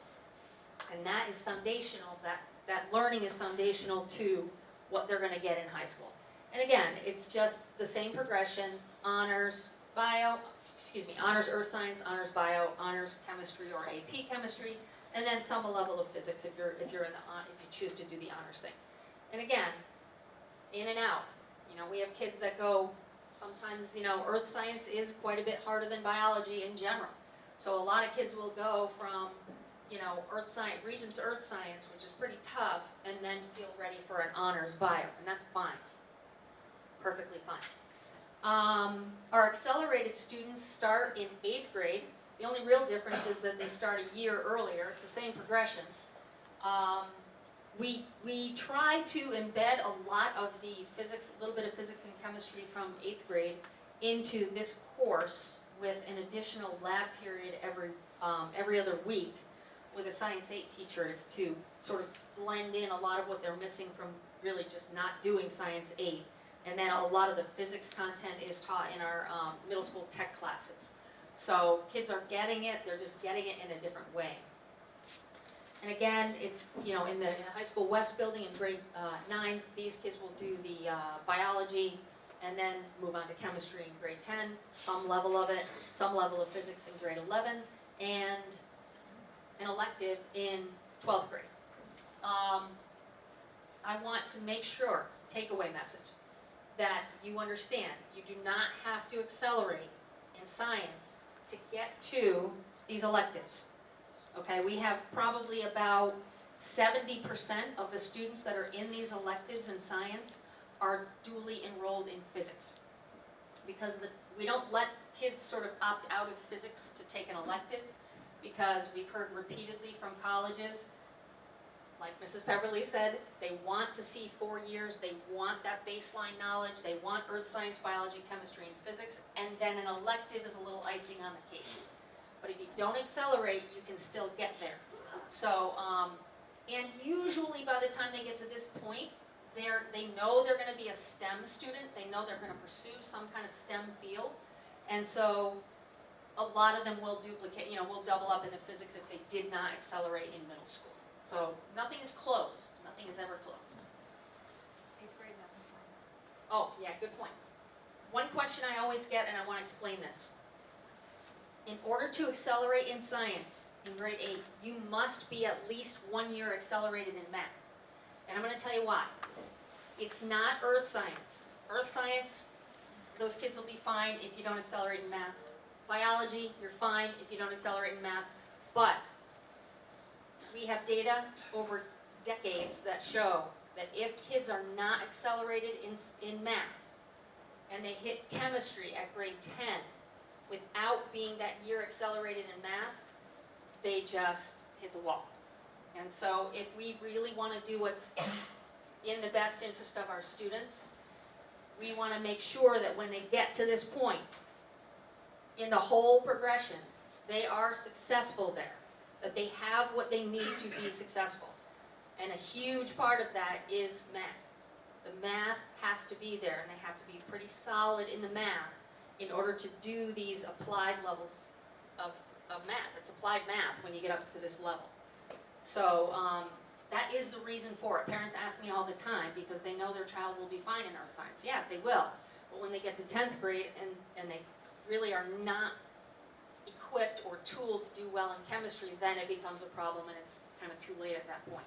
F: And that is foundational, that learning is foundational to what they're gonna get in high school. And again, it's just the same progression, honors honors earth science, honors bio, honors chemistry or AP chemistry, and then some level of physics if you choose to do the honors thing. And again, in and out. You know, we have kids that go, sometimes, earth science is quite a bit harder than biology in general. So a lot of kids will go from, earth science, Regents earth science, which is pretty tough, and then feel ready for an honors bio, and that's fine. Perfectly fine. Our accelerated students start in 8th grade. The only real difference is that they start a year earlier. It's the same progression. We try to embed a lot of the physics, a little bit of physics and chemistry from 8th grade into this course with an additional lab period every other week with a Science 8 teacher to sort of blend in a lot of what they're missing from really just not doing Science 8. And then a lot of the physics content is taught in our middle school tech classes. So kids are getting it, they're just getting it in a different way. And again, it's, in the high school west building in grade 9, these kids will do the biology and then move on to chemistry in grade 10, some level of it, some level of physics in grade 11, and an elective in 12th grade. I want to make sure, takeaway message, that you understand you do not have to accelerate in science to get to these electives. Okay, we have probably about 70% of the students that are in these electives in science are duly enrolled in physics. Because we don't let kids sort of opt out of physics to take an elective, because we've heard repeatedly from colleges, like Mrs. Peverly said, they want to see 4 years, they want that baseline knowledge, they want earth science, biology, chemistry, and physics, and then an elective is a little icing on the cake. But if you don't accelerate, you can still get there. So, and usually by the time they get to this point, they know they're gonna be a STEM student, they know they're gonna pursue some kind of STEM field, and so a lot of them will duplicate, will double up in the physics if they did not accelerate in middle school. So nothing is closed, nothing is ever closed.
C: 8th grade math and science.
F: Oh, yeah, good point. One question I always get, and I want to explain this. In order to accelerate in science in grade 8, you must be at least 1 year accelerated in math. And I'm going to tell you why. It's not earth science. Earth science, those kids will be fine if you don't accelerate in math. Biology, you're fine if you don't accelerate in math. But we have data over decades that show that if kids are not accelerated in math, and they hit chemistry at grade 10 without being that year accelerated in math, they just hit the wall. And so if we really want to do what's in the best interest of our students, we want to make sure that when they get to this point in the whole progression, they are successful there, that they have what they need to be successful. And a huge part of that is math. The math has to be there, and they have to be pretty solid in the math in order to do these applied levels of math. It's applied math when you get up to this level. So that is the reason for it. Parents ask me all the time because they know their child will be fine in earth science. Yeah, they will. But when they get to 10th grade and they really are not equipped or tooled to do well in chemistry, then it becomes a problem and it's kind of too late at that point.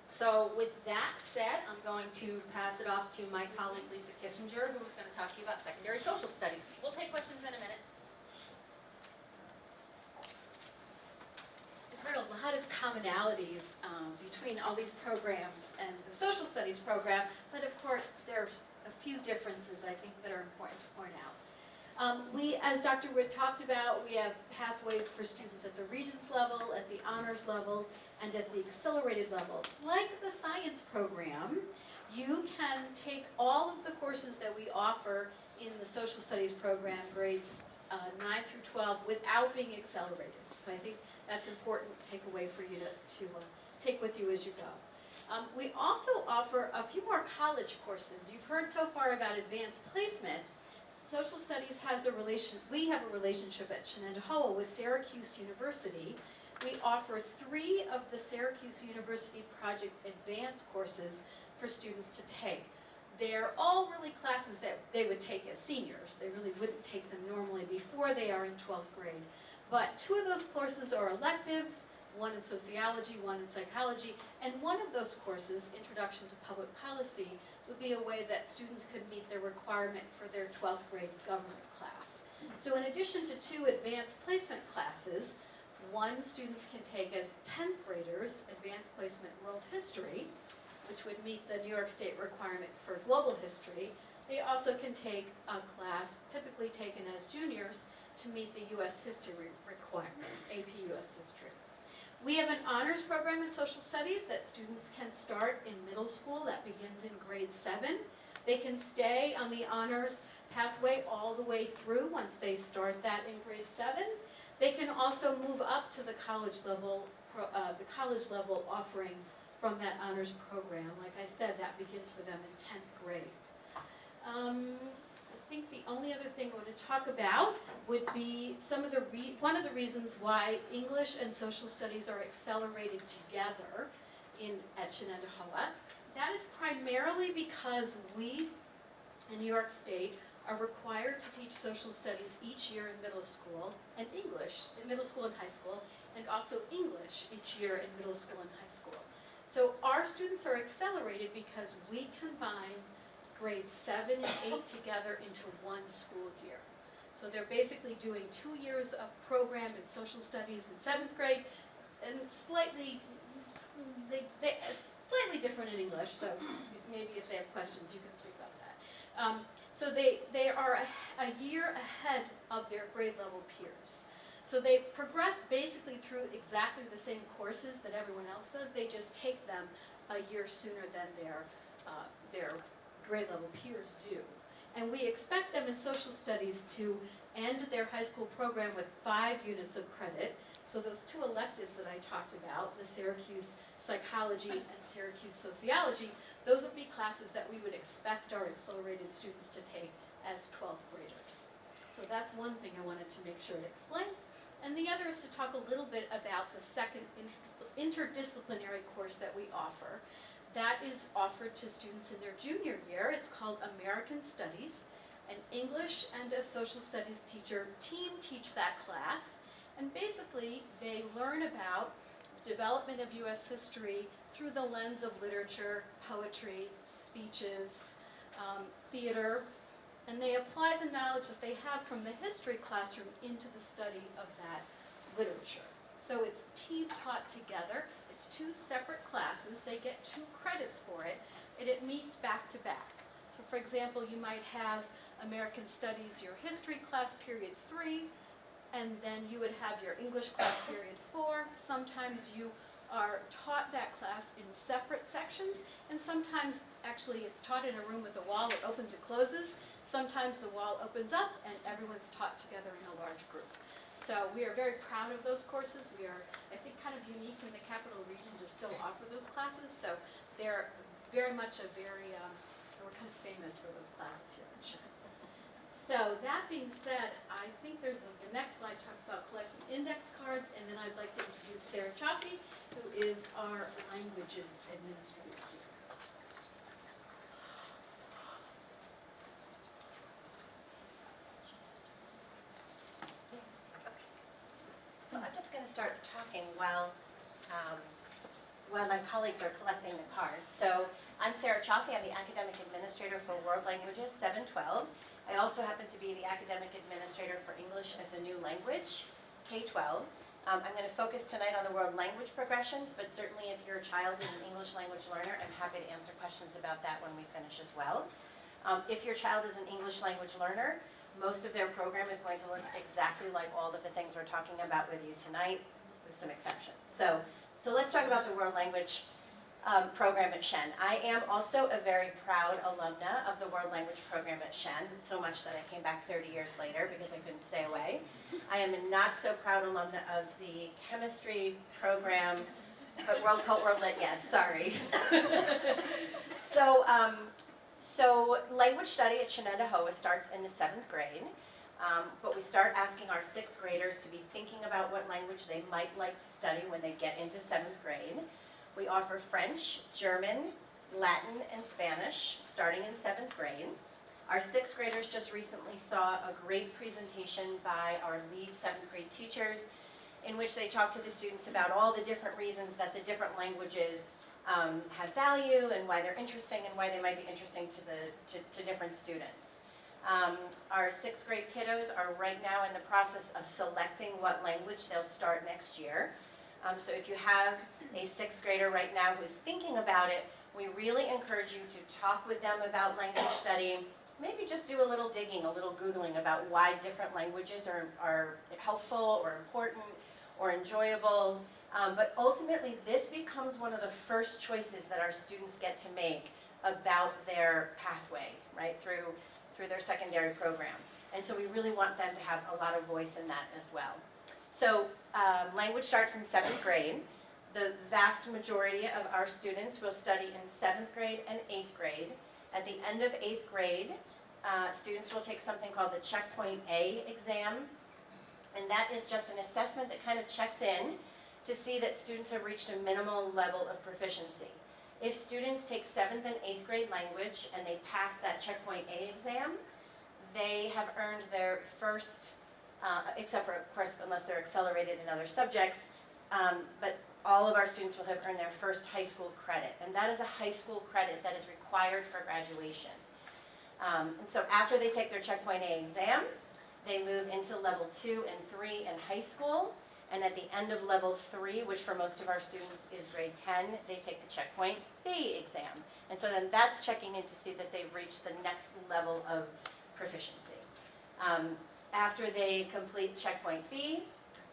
F: So with that said, I'm going to pass it off to my colleague Lisa Kissinger, who's going to talk to you about secondary social studies. We'll take questions in a minute.
G: I've heard a lot of commonalities between all these programs and the social studies program, but of course there's a few differences I think that are important to point out. We, as Dr. Wood talked about, we have pathways for students at the Regents level, at the honors level, and at the accelerated level. Like the science program, you can take all of the courses that we offer in the social studies program, grades 9 through 12, without being accelerated. So I think that's important takeaway for you to take with you as you go. We also offer a few more college courses. You've heard so far about advanced placement. Social studies has we have a relationship at Shenandoah with Syracuse University. We offer 3 of the Syracuse University Project Advanced courses for students to take. They're all really classes that they would take as seniors. They really wouldn't take them normally before they are in 12th grade. But 2 of those courses are electives, one in sociology, one in psychology, and one of those courses, Introduction to Public Policy, would be a way that students could meet their requirement for their 12th grade government class. So in addition to 2 advanced placement classes, one students can take as 10th graders, Advanced Placement World History, which would meet the New York State requirement for global history. They also can take a class typically taken as juniors to meet the U.S. history requirement, AP U.S. history. We have an honors program in social studies that students can start in middle school. That begins in grade 7. They can stay on the honors pathway all the way through once they start that in grade 7. They can also move up to the college level offerings from that honors program. Like I said, that begins for them in 10th grade. I think the only other thing I want to talk about would be one of the reasons why English and social studies are accelerated together at Shenandoah. That is primarily because we in New York State are required to teach social studies each year in middle school, and English in middle school and high school, and also English each year in middle school and high school. So our students are accelerated because we combine grades 7 and 8 together into one school year. So they're basically doing 2 years of program in social studies in 7th grade, and slightly different in English, so maybe if they have questions you can speak about that. So they are a year ahead of their grade level peers. So they progress basically through exactly the same courses that everyone else does, they just take them a year sooner than their grade level peers do. And we expect them in social studies to end their high school program with 5 units of credit. So those 2 electives that I talked about, the Syracuse Psychology and Syracuse Sociology, those would be classes that we would expect our accelerated students to take as 12th graders. So that's one thing I wanted to make sure to explain. And the other is to talk a little bit about the second interdisciplinary course that we offer. That is offered to students in their junior year. It's called American Studies. An English and a social studies teacher teach that class. And basically, they learn about the development of U.S. history through the lens of literature, poetry, speeches, theater, and they apply the knowledge that they have from the history classroom into the study of that literature. So it's team taught together. It's 2 separate classes. They get 2 credits for it, and it meets back to back. So for example, you might have American Studies, your history class, period 3, and then you would have your English class, period 4. Sometimes you are taught that class in separate sections, and sometimes actually it's taught in a room with a wall that opens and closes. Sometimes the wall opens up and everyone's taught together in a large group. So we are very proud of those courses. We are, I think, kind of unique in the capital region to still offer those classes. So they're very much we're kind of famous for those classes here in SHERWIN. So that being said, I think the next slide talks about collecting index cards, and then I'd like to introduce Sarah Chaffee, who is our languages administrator here.
H: So I'm just going to start talking while my colleagues are collecting the cards. So I'm Sarah Chaffee. I'm the Academic Administrator for World Languages 712. I also happen to be the Academic Administrator for English as a New Language, K-12. I'm going to focus tonight on the world language progressions, but certainly if your child is an English language learner, I'm happy to answer questions about that when we finish as well. If your child is an English language learner, most of their program is going to look exactly like all of the things we're talking about with you tonight, with some exceptions. So let's talk about the world language program at Shen. I am also a very proud alumna of the World Language Program at Shen, so much that I came back 30 years later because I couldn't stay away. I am a not so proud alumna of the chemistry program, but World Cult World Lit, yes, sorry. So language study at Shenendahowa starts in the 7th grade, but we start asking our 6th graders to be thinking about what language they might like to study when they get into 7th grade. We offer French, German, Latin, and Spanish starting in 7th grade. Our 6th graders just recently saw a great presentation by our lead 7th grade teachers in which they talked to the students about all the different reasons that the different languages have value and why they're interesting and why they might be interesting to different students. Our 6th grade kiddos are right now in the process of selecting what language they'll start next year. So if you have a 6th grader right now who's thinking about it, we really encourage you to talk with them about language study. Maybe just do a little digging, a little Googling about why different languages are helpful or important or enjoyable. But ultimately, this becomes one of the first choices that our students get to make about their pathway, right, through their secondary program. And so we really want them to have a lot of voice in that as well. So language starts in 7th grade. The vast majority of our students will study in 7th grade and 8th grade. At the end of 8th grade, students will take something called the Checkpoint A exam. And that is just an assessment that kind of checks in to see that students have reached a minimal level of proficiency. If students take 7th and 8th grade language and they pass that Checkpoint A exam, they have earned their first, except for, of course, unless they're accelerated in other subjects, but all of our students will have earned their first high school credit. And that is a high school credit that is required for graduation. And so after they take their Checkpoint A exam, they move into level 2 and 3 in high school. And at the end of level 3, which for most of our students is grade 10, they take the Checkpoint B exam. And so then that's checking in to see that they've reached the next level of proficiency. After they complete Checkpoint B,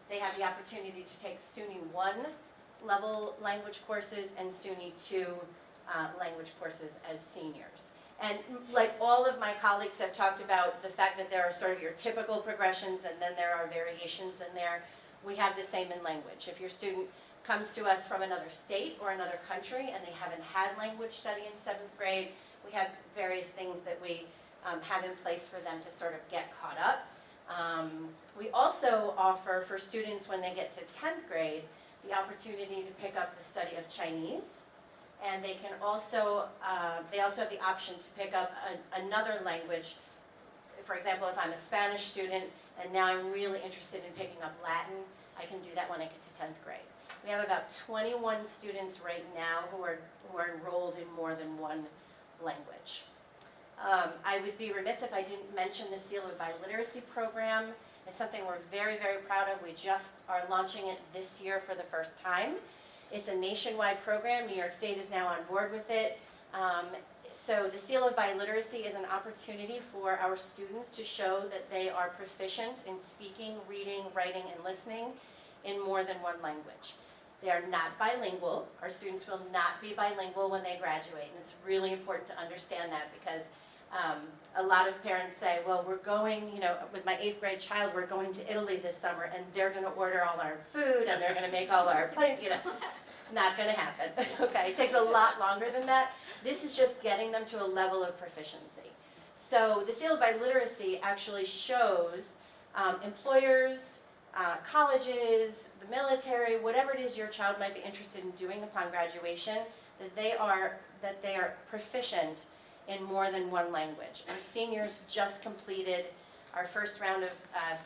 H: they have the opportunity to take SUNY 1 level language courses and SUNY 2 language courses as seniors. And like all of my colleagues have talked about the fact that there are sort of your typical progressions and then there are variations in there. We have the same in language. If your student comes to us from another state or another country and they haven't had language study in 7th grade, we have various things that we have in place for them to sort of get caught up. We also offer for students when they get to 10th grade the opportunity to pick up the study of Chinese. And they can also, they also have the option to pick up another language. For example, if I'm a Spanish student and now I'm really interested in picking up Latin, I can do that when I get to 10th grade. We have about 21 students right now who are enrolled in more than one language. I would be remiss if I didn't mention the Seal of Biliteracy program. It's something we're very, very proud of. We just are launching it this year for the first time. It's a nationwide program. New York State is now on board with it. So the Seal of Biliteracy is an opportunity for our students to show that they are proficient in speaking, reading, writing, and listening in more than one language. They are not bilingual. Our students will not be bilingual when they graduate, and it's really important to understand that because a lot of parents say, well, we're going, with my 8th grade child, we're going to Italy this summer, and they're going to order all our food, and they're going to make all our plans, It's not going to happen, okay? It takes a lot longer than that. This is just getting them to a level of proficiency. So the Seal of Biliteracy actually shows employers, colleges, the military, whatever it is your child might be interested in doing upon graduation, that they are proficient in more than one language. Our seniors just completed our first round of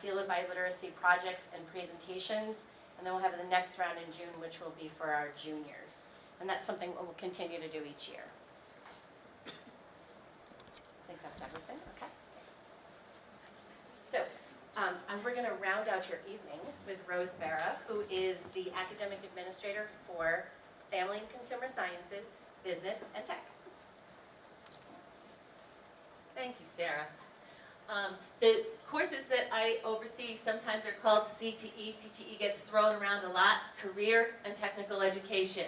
H: Seal of Biliteracy projects and presentations, and then we'll have the next round in June, which will be for our juniors. And that's something we'll continue to do each year. I think that's everything, okay? So, we're going to round out your evening with Rose Barra, who is the academic administrator for Family and Consumer Sciences, Business, and Tech.
I: Thank you, Sarah. The courses that I oversee sometimes are called CTE. CTE gets thrown around a lot, Career and Technical Education.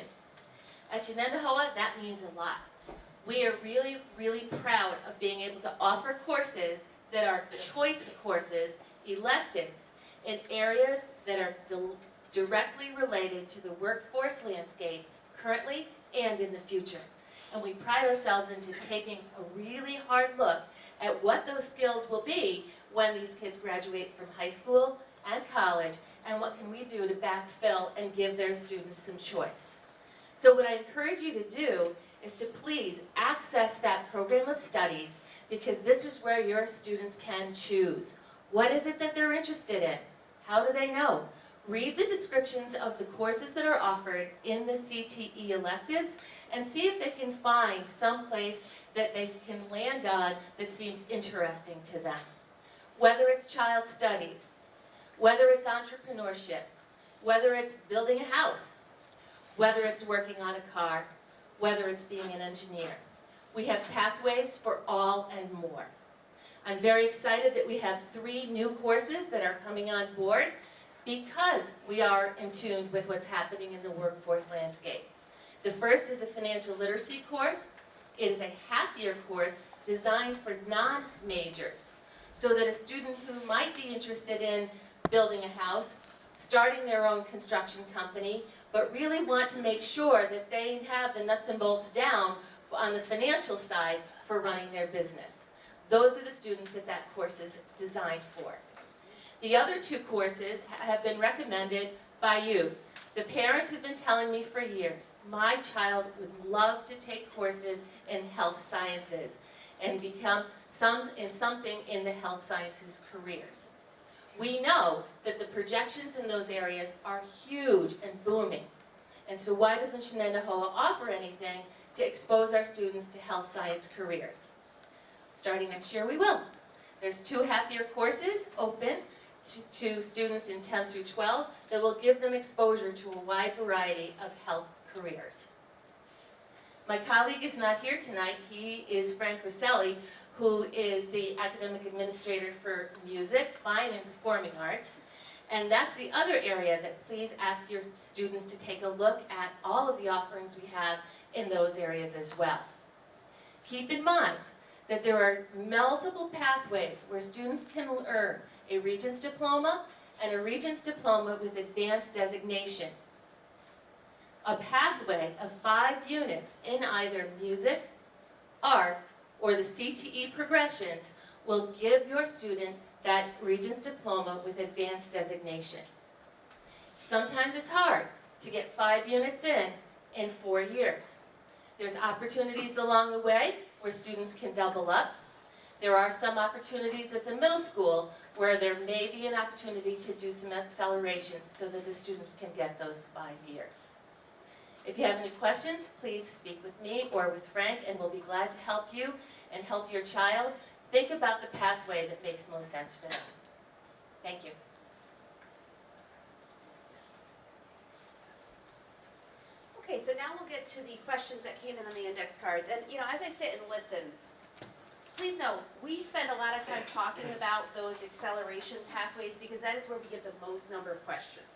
I: At Shenendehowa, that means a lot. We are really, really proud of being able to offer courses that are choice courses, electives, in areas that are directly related to the workforce landscape currently and in the future. And we pride ourselves into taking a really hard look at what those skills will be when these kids graduate from high school and college, and what can we do to backfill and give their students some choice. So what I encourage you to do is to please access that program of studies, because this is where your students can choose. What is it that they're interested in? How do they know? Read the descriptions of the courses that are offered in the CTE electives and see if they can find some place that they can land on that seems interesting to them. Whether it's child studies, whether it's entrepreneurship, whether it's building a house, whether it's working on a car, whether it's being an engineer. We have pathways for all and more. I'm very excited that we have 3 new courses that are coming on board because we are in tune with what's happening in the workforce landscape. The first is a financial literacy course. It is a half-year course designed for non-majors, so that a student who might be interested in building a house, starting their own construction company, but really want to make sure that they have the nuts and bolts down on the financial side for running their business. Those are the students that that course is designed for. The other 2 courses have been recommended by you. The parents have been telling me for years, my child would love to take courses in health sciences and become something in the health sciences careers. We know that the projections in those areas are huge and booming. And so why doesn't Shenendehowa offer anything to expose our students to health science careers? Starting next year, we will. There's 2 half-year courses open to students in 10 through 12 that will give them exposure to a wide variety of health careers. My colleague is not here tonight. He is Frank Rosselli, who is the academic administrator for music, fine, and performing arts. And that's the other area that please ask your students to take a look at all of the offerings we have in those areas as well. Keep in mind that there are multiple pathways where students can earn a Regents Diploma and a Regents Diploma with advanced designation. A pathway of 5 units in either music, art, or the CTE progressions will give your student that Regents Diploma with advanced designation. Sometimes it's hard to get 5 units in 4 years. There's opportunities along the way where students can double up. There are some opportunities at the middle school where there may be an opportunity to do some acceleration so that the students can get those 5 years. If you have any questions, please speak with me or with Frank, and we'll be glad to help you and help your child think about the pathway that makes most sense for them. Thank you.
A: Okay, so now we'll get to the questions that came in on the index cards. And, as I sit and listen, please know, we spend a lot of time talking about those acceleration pathways because that is where we get the most number of questions.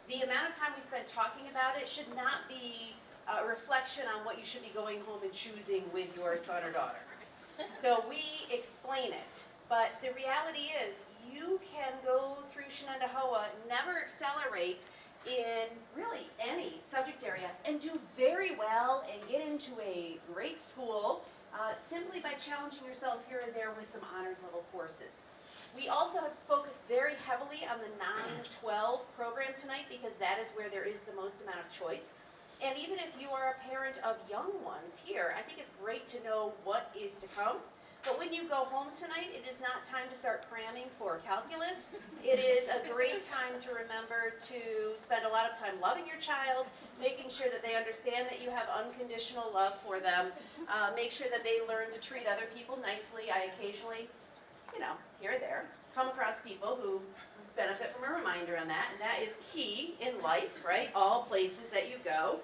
A: the amount of time we spend talking about it should not be a reflection on what you should be going home and choosing with your son or daughter. So we explain it, but the reality is you can go through Shenendehowa, never accelerate in really any subject area and do very well and get into a great school simply by challenging yourself here and there with some honors level courses. We also have focused very heavily on the 9-12 program tonight because that is where there is the most amount of choice. And even if you are a parent of young ones here, I think it's great to know what is to come. But when you go home tonight, it is not time to start cramming for calculus. It is a great time to remember to spend a lot of time loving your child, making sure that they understand that you have unconditional love for them, make sure that they learn to treat other people nicely. I occasionally, here or there, come across people who benefit from a reminder on that, and that is key in life, right? All places that you go.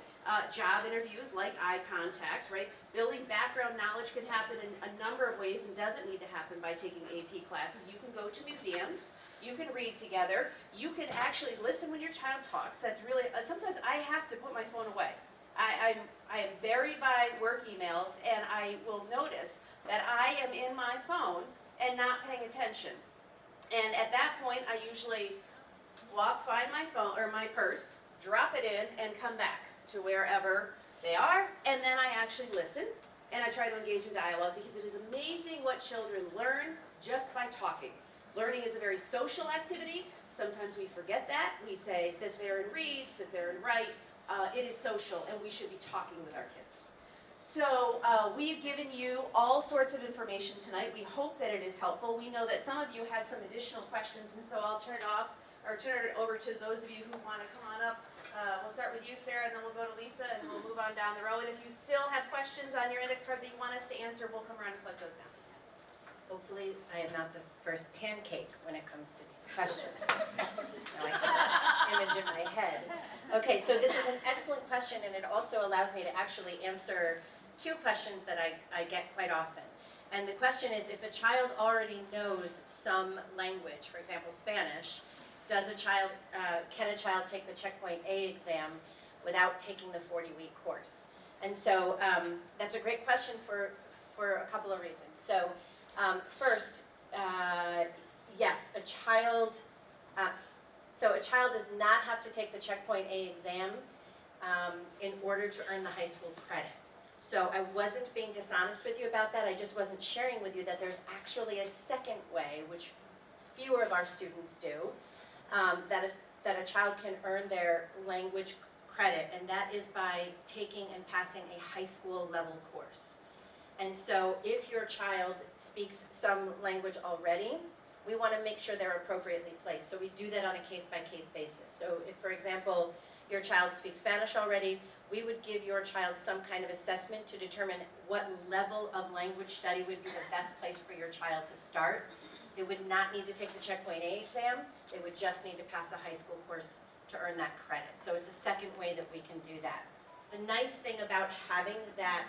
A: Job interviews, like eye contact, right? Building background knowledge can happen in a number of ways and doesn't need to happen by taking AP classes. You can go to museums, you can read together, you can actually listen when your child talks. That's really, sometimes I have to put my phone away. I am buried by work emails, and I will notice that I am in my phone and not paying attention. And at that point, I usually find my phone or my purse, drop it in, and come back to wherever they are, and then I actually listen, and I try to engage in dialogue because it is amazing what children learn just by talking. Learning is a very social activity. Sometimes we forget that. We say, sit there and read, sit there and write. It is social, and we should be talking with our kids. So we've given you all sorts of information tonight. We hope that it is helpful. We know that some of you had some additional questions, and so I'll turn it over to those of you who want to come on up. We'll start with you, Sarah, and then we'll go to Lisa, and we'll move on down the row. And if you still have questions on your index card that you want us to answer, we'll come around and collect those now.
H: Hopefully, I am not the first pancake when it comes to these questions. I like that image in my head. Okay, so this is an excellent question, and it also allows me to actually answer two questions that I get quite often. And the question is, if a child already knows some language, for example, Spanish, can a child take the Checkpoint A exam without taking the 40-week course? And so that's a great question for a couple of reasons. So first, yes, a child does not have to take the Checkpoint A exam in order to earn the high school credit. So I wasn't being dishonest with you about that. I just wasn't sharing with you that there's actually a second way, which fewer of our students do, that a child can earn their language credit, and that is by taking and passing a high school level course. And so if your child speaks some language already, we want to make sure they're appropriately placed. So we do that on a case-by-case basis. So if, for example, your child speaks Spanish already, we would give your child some kind of assessment to determine what level of language study would be the best place for your child to start. They would not need to take the Checkpoint A exam. They would just need to pass a high school course to earn that credit. So it's a second way that we can do that. The nice thing about having that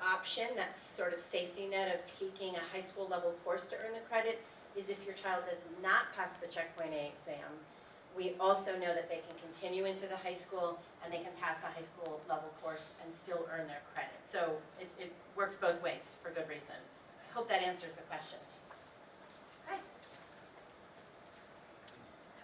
H: option, that sort of safety net of taking a high school level course to earn the credit, is if your child does not pass the Checkpoint A exam, we also know that they can continue into the high school and they can pass a high school level course and still earn their credit. So it works both ways for good reason. I hope that answers the question.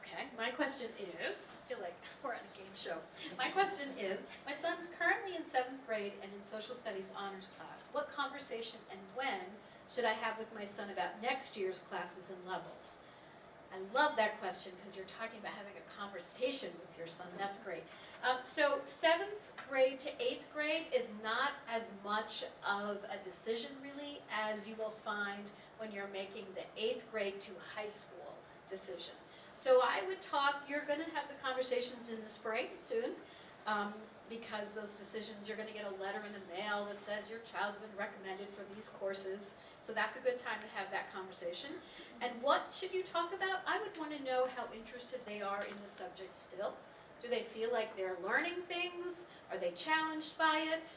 G: Okay, my question is, I feel like we're at a game show. My question is, my son's currently in 7th grade and in social studies honors class. What conversation and when should I have with my son about next year's classes and levels? I love that question because you're talking about having a conversation with your son. That's great. So 7th grade to 8th grade is not as much of a decision really as you will find when you're making the 8th grade to high school decision. So I would talk, you're going to have the conversations in the spring soon, because those decisions, you're going to get a letter in the mail that says your child's been recommended for these courses. So that's a good time to have that conversation. And what should you talk about? I would want to know how interested they are in the subject still. Do they feel like they're learning things? Are they challenged by it?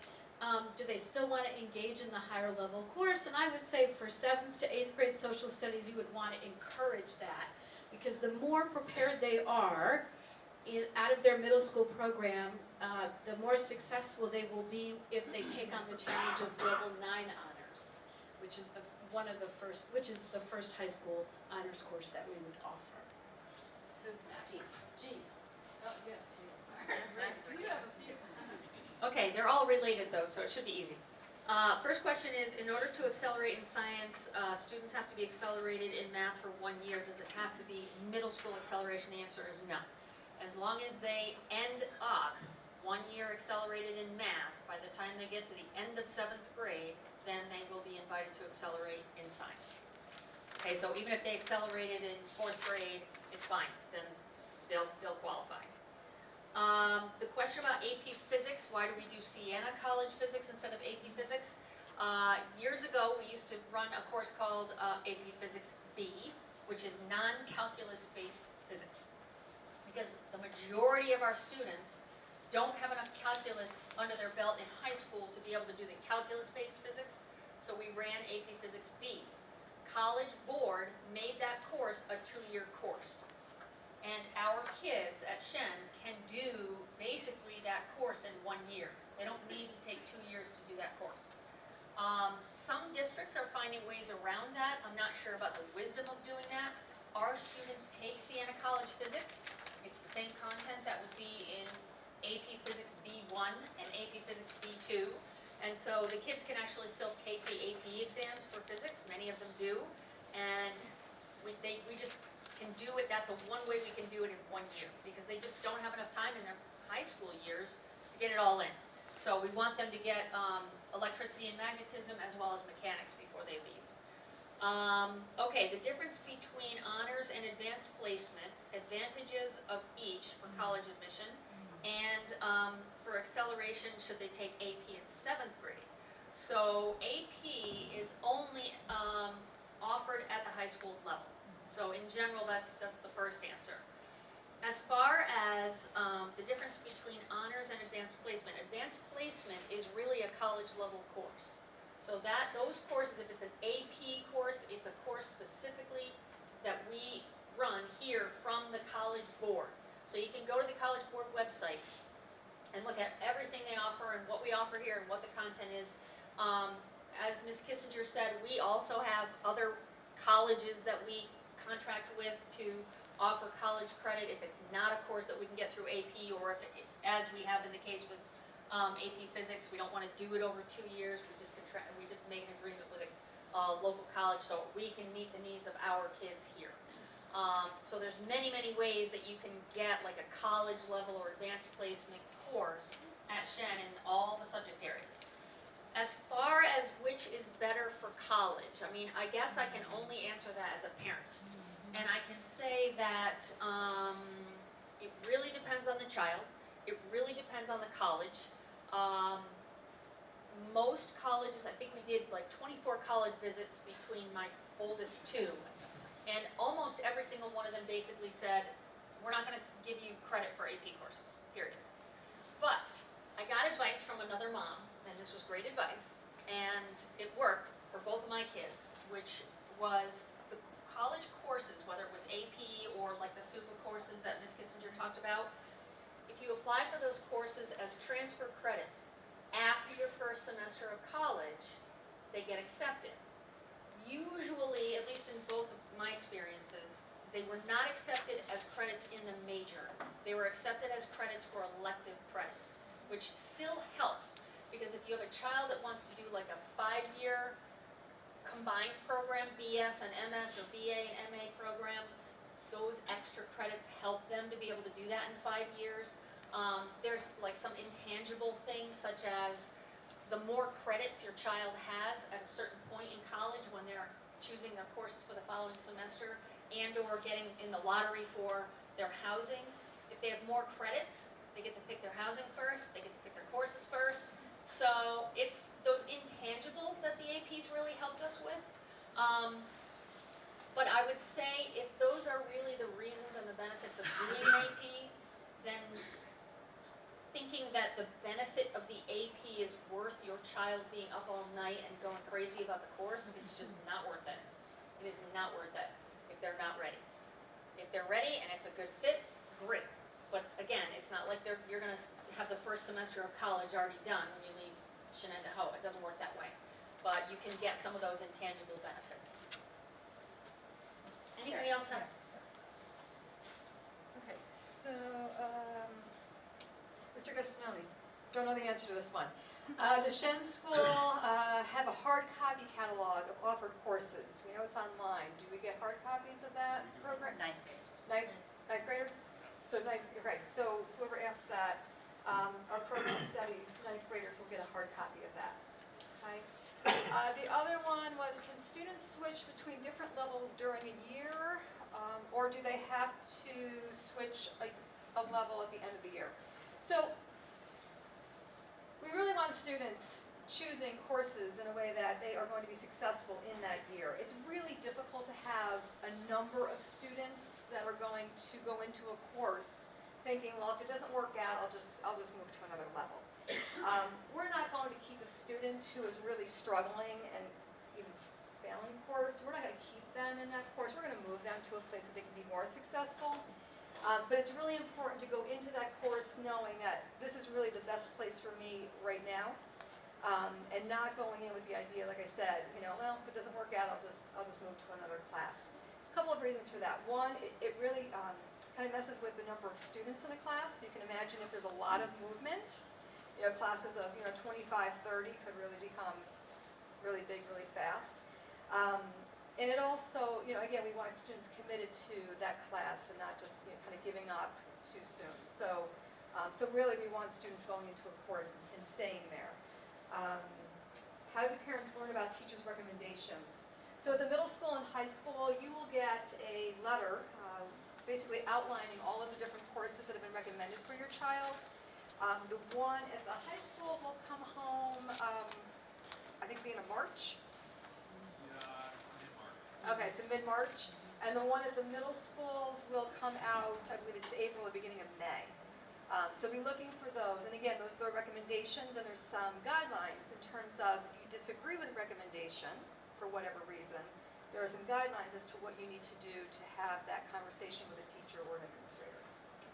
G: Do they still want to engage in the higher level course? And I would say for 7th to 8th grade social studies, you would want to encourage that. Because the more prepared they are, out of their middle school program, the more successful they will be if they take on the challenge of Level 9 honors, which is the first high school honors course that we would offer.
C: Who's next?
G: G.
C: Oh, you have two. You have a few.
F: Okay, they're all related though, so it should be easy. First question is, in order to accelerate in science, students have to be accelerated in math for 1 year. Does it have to be middle school acceleration? The answer is no. As long as they end up 1 year accelerated in math, by the time they get to the end of 7th grade, then they will be invited to accelerate in science. Okay, so even if they accelerated in 4th grade, it's fine, then they'll qualify. The question about AP Physics, why do we do Siena College Physics instead of AP Physics? Years ago, we used to run a course called AP Physics B, which is non-calculus based physics. Because the majority of our students don't have enough calculus under their belt in high school to be able to do the calculus-based physics, so we ran AP Physics B. College Board made that course a 2-year course. And our kids at Shen can do basically that course in 1 year. They don't need to take 2 years to do that course. Some districts are finding ways around that. I'm not sure about the wisdom of doing that. Our students take Siena College Physics. It's the same content that would be in AP Physics B1 and AP Physics B2. And so the kids can actually still take the AP exams for physics, many of them do. And we just can do it, that's one way we can do it in 1 year, because they just don't have enough time in their high school years to get it all in. So we want them to get electricity and magnetism as well as mechanics before they leave. Okay, the difference between honors and advanced placement, advantages of each for college admission, and for acceleration, should they take AP in 7th grade. So AP is only offered at the high school level. So in general, that's the first answer. As far as the difference between honors and advanced placement is really a college level course. So those courses, if it's an AP course, it's a course specifically that we run here from the College Board. So you can go to the College Board website and look at everything they offer and what we offer here and what the content is. As Ms. Kissinger said, we also have other colleges that we contract with to offer college credit if it's not a course that we can get through AP, or if, as we have in the case with AP Physics, we don't want to do it over 2 years. We just make an agreement with a local college so we can meet the needs of our kids here. So there's many ways that you can get like a college level or advanced placement course at Shen in all the subject areas. As far as which is better for college, I mean, I guess I can only answer that as a parent. And I can say that it really depends on the child. It really depends on the college. Most colleges, I think we did like 24 college visits between my oldest two. And almost every single one of them basically said, we're not going to give you credit for AP courses, period. But I got advice from another mom, and this was great advice, and it worked for both of my kids, which was the college courses, whether it was AP or like the super courses that Ms. Kissinger talked about. If you apply for those courses as transfer credits after your first semester of college, they get accepted. Usually, at least in both of my experiences, they were not accepted as credits in the major. They were accepted as credits for elective credit, which still helps, because if you have a child that wants to do like a 5-year combined program, BS and MS, or BA and MA program, those extra credits help them to be able to do that in 5 years. There's like some intangible things, such as the more credits your child has at a certain point in college when they're choosing their courses for the following semester, and or getting in the lottery for their housing. If they have more credits, they get to pick their housing first, they get to pick their courses first. So it's those intangibles that the APs really helped us with. But I would say if those are really the reasons and the benefits of doing an AP, then thinking that the benefit of the AP is worth your child being up all night and going crazy about the course, it's just not worth it. It is not worth it if they're not ready. If they're ready and it's a good fit, great. But again, it's not like you're gonna have the first semester of college already done when you leave Shenandoah. It doesn't work that way. But you can get some of those intangible benefits. Anybody else have?
C: Okay, so, Mr. Gastononi, don't know the answer to this one. Does Shen School have a hard copy catalog of offered courses? We know it's online. Do we get hard copies of that program?
H: Ninth graders.
C: Ninth grader? So okay, so whoever asked that, our program studies, ninth graders will get a hard copy of that. Okay? The other one was, can students switch between different levels during a year? Or do they have to switch a level at the end of the year? So we really want students choosing courses in a way that they are going to be successful in that year. It's really difficult to have a number of students that are going to go into a course thinking, well, if it doesn't work out, I'll just move to another level. We're not going to keep a student who is really struggling and even failing a course. We're not going to keep them in that course. We're going to move them to a place that they can be more successful. But it's really important to go into that course knowing that this is really the best place for me right now, and not going in with the idea, like I said, well, if it doesn't work out, I'll just move to another class. A couple of reasons for that. One, it really kind of messes with the number of students in a class. You can imagine if there's a lot of movement, classes of 25, 30 could really become really big, really fast. And it also, again, we want students committed to that class and not just kind of giving up too soon. So really we want students going into a course and staying there. How do parents learn about teachers' recommendations? So at the middle school and high school, you will get a letter basically outlining all of the different courses that have been recommended for your child. The one at the high school will come home, I think the end of March. Okay, so mid-March. And the one at the middle schools will come out, I believe it's April or beginning of May. So be looking for those. And again, those are recommendations, and there's some guidelines in terms of if you disagree with a recommendation for whatever reason, there are some guidelines as to what you need to do to have that conversation with a teacher or an administrator.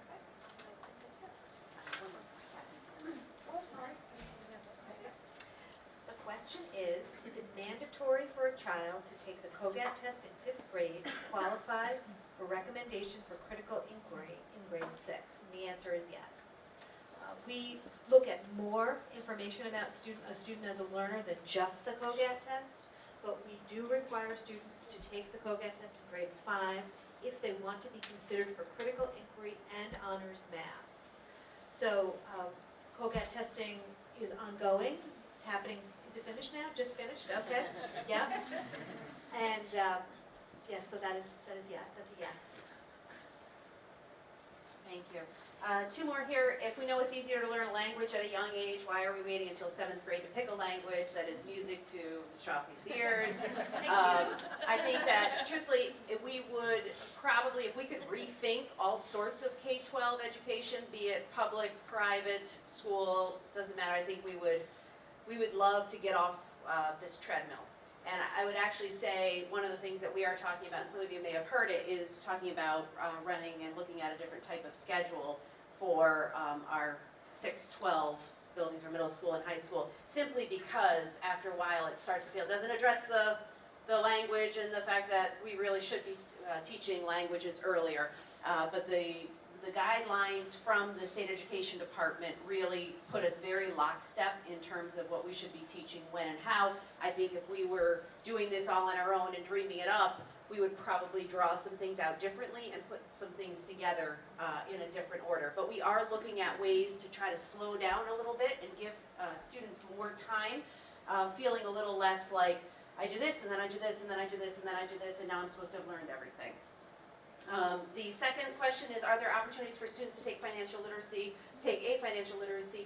C: Okay? I think that's it.
E: One more.
C: Oh, sorry.
E: The question is it mandatory for a child to take the COGAT test in 5th grade to qualify for recommendation for critical inquiry in grade 6? And the answer is yes. We look at more information about a student as a learner than just the COGAT test, but we do require students to take the COGAT test in grade 5 if they want to be considered for critical inquiry and honors math. So COGAT testing is ongoing. It's happening. Is it finished now? Just finished? Okay. Yeah. And yes, so that is yeah, that's a yes.
A: Thank you. Two more here. If we know it's easier to learn a language at a young age, why are we waiting until 7th grade to pick a language that is music to Strophi's ears? I think that, truthfully, if we could rethink all sorts of K-12 education, be it public, private, school, doesn't matter, I think we would love to get off this treadmill. And I would actually say one of the things that we are talking about, and some of you may have heard it, is talking about running and looking at a different type of schedule for our 6-12 buildings or middle school and high school, simply because after a while it starts to feel, it doesn't address the language and the fact that we really should be teaching languages earlier. But the guidelines from the state education department really put us very lockstep in terms of what we should be teaching when and how. I think if we were doing this all on our own and dreaming it up, we would probably draw some things out differently and put some things together in a different order. But we are looking at ways to try to slow down a little bit and give students more time, feeling a little less like, I do this, and then I do this, and then I do this, and then I do this, and now I'm supposed to have learned everything. The second question is, are there opportunities for students to take a financial literacy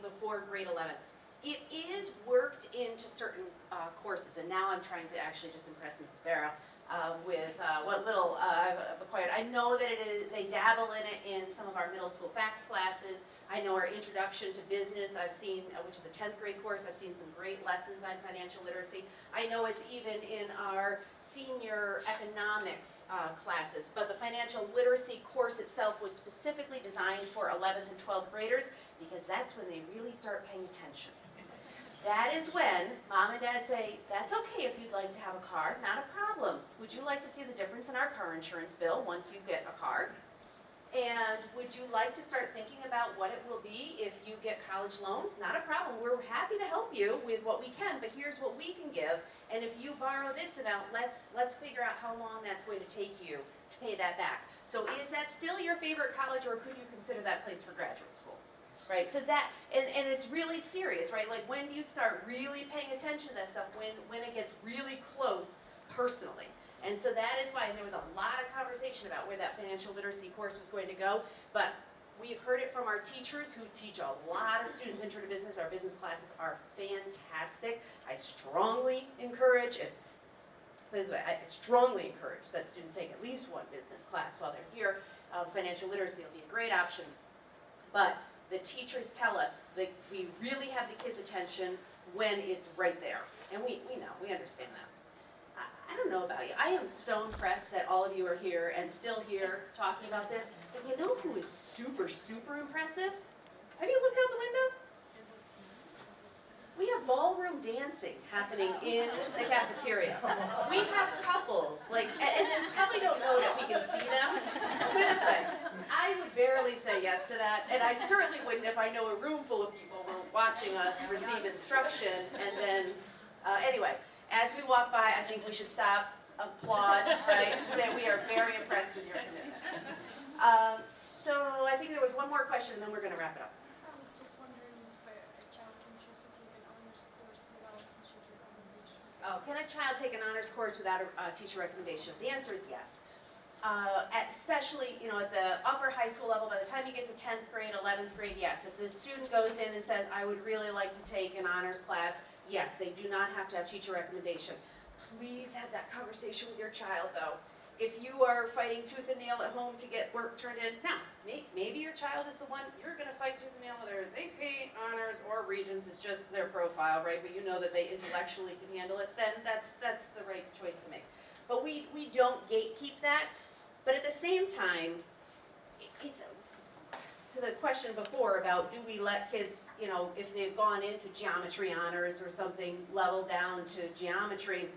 A: before grade 11? It is worked into certain courses, and now I'm trying to actually just impress Mrs. Barra with what little I've acquired. I know that they dabble in it in some of our middle school facts classes. I know our Introduction to Business, I've seen, which is a 10th grade course, I've seen some great lessons on financial literacy. I know it's even in our senior economics classes, but the financial literacy course itself was specifically designed for 11th and 12th graders because that's when they really start paying attention. That is when mom and dad say, that's okay if you'd like to have a car, not a problem. Would you like to see the difference in our car insurance bill once you get a car? And would you like to start thinking about what it will be if you get college loans? Not a problem. We're happy to help you with what we can, but here's what we can give. And if you borrow this amount, let's figure out how long that's going to take you to pay that back. So is that still your favorite college, or could you consider that place for graduate school? Right, so that, and it's really serious, right? Like, when do you start really paying attention to that stuff? When it gets really close personally. And so that is why there was a lot of conversation about where that financial literacy course was going to go. But we've heard it from our teachers who teach a lot of students Intro to Business. Our business classes are fantastic. I strongly encourage it. Put it this way, I strongly encourage that students take at least one business class while they're here. Financial literacy will be a great option. But the teachers tell us that we really have the kids' attention when it's right there. And we know, we understand that. I don't know about you. I am so impressed that all of you are here and still here talking about this. But you know who is super, super impressive? Have you looked out the window? We have ballroom dancing happening in the cafeteria. We have couples, like, and you probably don't know that we can see them. Put it this way, I would barely say yes to that, and I certainly wouldn't if I know a room full of people were watching us receive instruction, and then, anyway. As we walk by, I think we should stop, applaud, right, and say we are very impressed with your commitment. So I think there was one more question, and then we're going to wrap it up.
B: I was just wondering if a child can choose to take an honors course without a teacher's recommendation.
A: Oh, can a child take an honors course without a teacher recommendation? The answer is yes. Especially, you know, at the upper high school level, by the time you get to 10th grade, 11th grade, yes. If the student goes in and says, I would really like to take an honors class, yes, they do not have to have teacher recommendation. Please have that conversation with your child, though. If you are fighting tooth and nail at home to get work turned in, now, maybe your child is the one you're going to fight tooth and nail, whether it's AP, honors, or Regents, it's just their profile, right? But you know that they intellectually can handle it, then that's the right choice to make. But we don't gatekeep that. But at the same time, it's to the question before about do we let kids, you know, if they've gone into geometry honors or something, level down to geometry,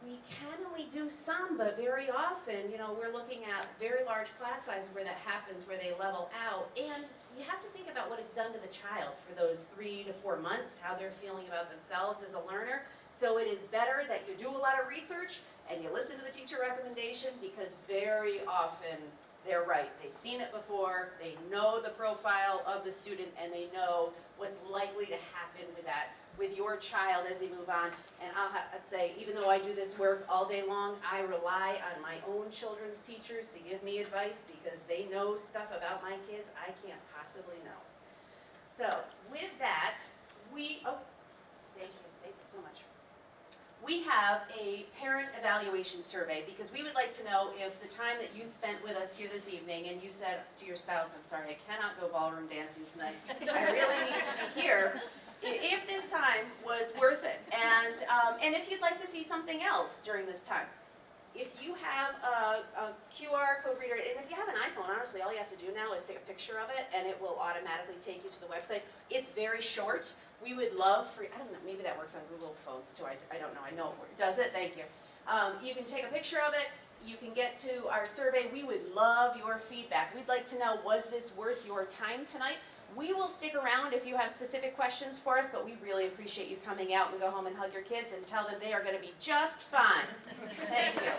A: we can only do some, but very often, you know, we're looking at very large class sizes where that happens, where they level out. And you have to think about what it's done to the child for those 3 to 4 months, how they're feeling about themselves as a learner. So it is better that you do a lot of research and you listen to the teacher recommendation, because very often they're right. They've seen it before, they know the profile of the student, and they know what's likely to happen with that, with your child as they move on. And I'll have to say, even though I do this work all day long, I rely on my own children's teachers to give me advice, because they know stuff about my kids I can't possibly know. So with that, thank you so much. We have a parent evaluation survey, because we would like to know if the time that you spent with us here this evening and you said to your spouse, I'm sorry, I cannot go ballroom dancing tonight, I really need to be here, if this time was worth it. And if you'd like to see something else during this time. If you have a QR code reader, and if you have an iPhone, honestly, all you have to do now is take a picture of it, and it will automatically take you to the website. It's very short. We would love for, I don't know, maybe that works on Google phones too. I don't know. I know it works. Does it? Thank you. You can take a picture of it. You can get to our survey. We would love your feedback. We'd like to know, was this worth your time tonight? We will stick around if you have specific questions for us, but we really appreciate you coming out and go home and hug your kids and tell them they are going to be just fine. Thank you.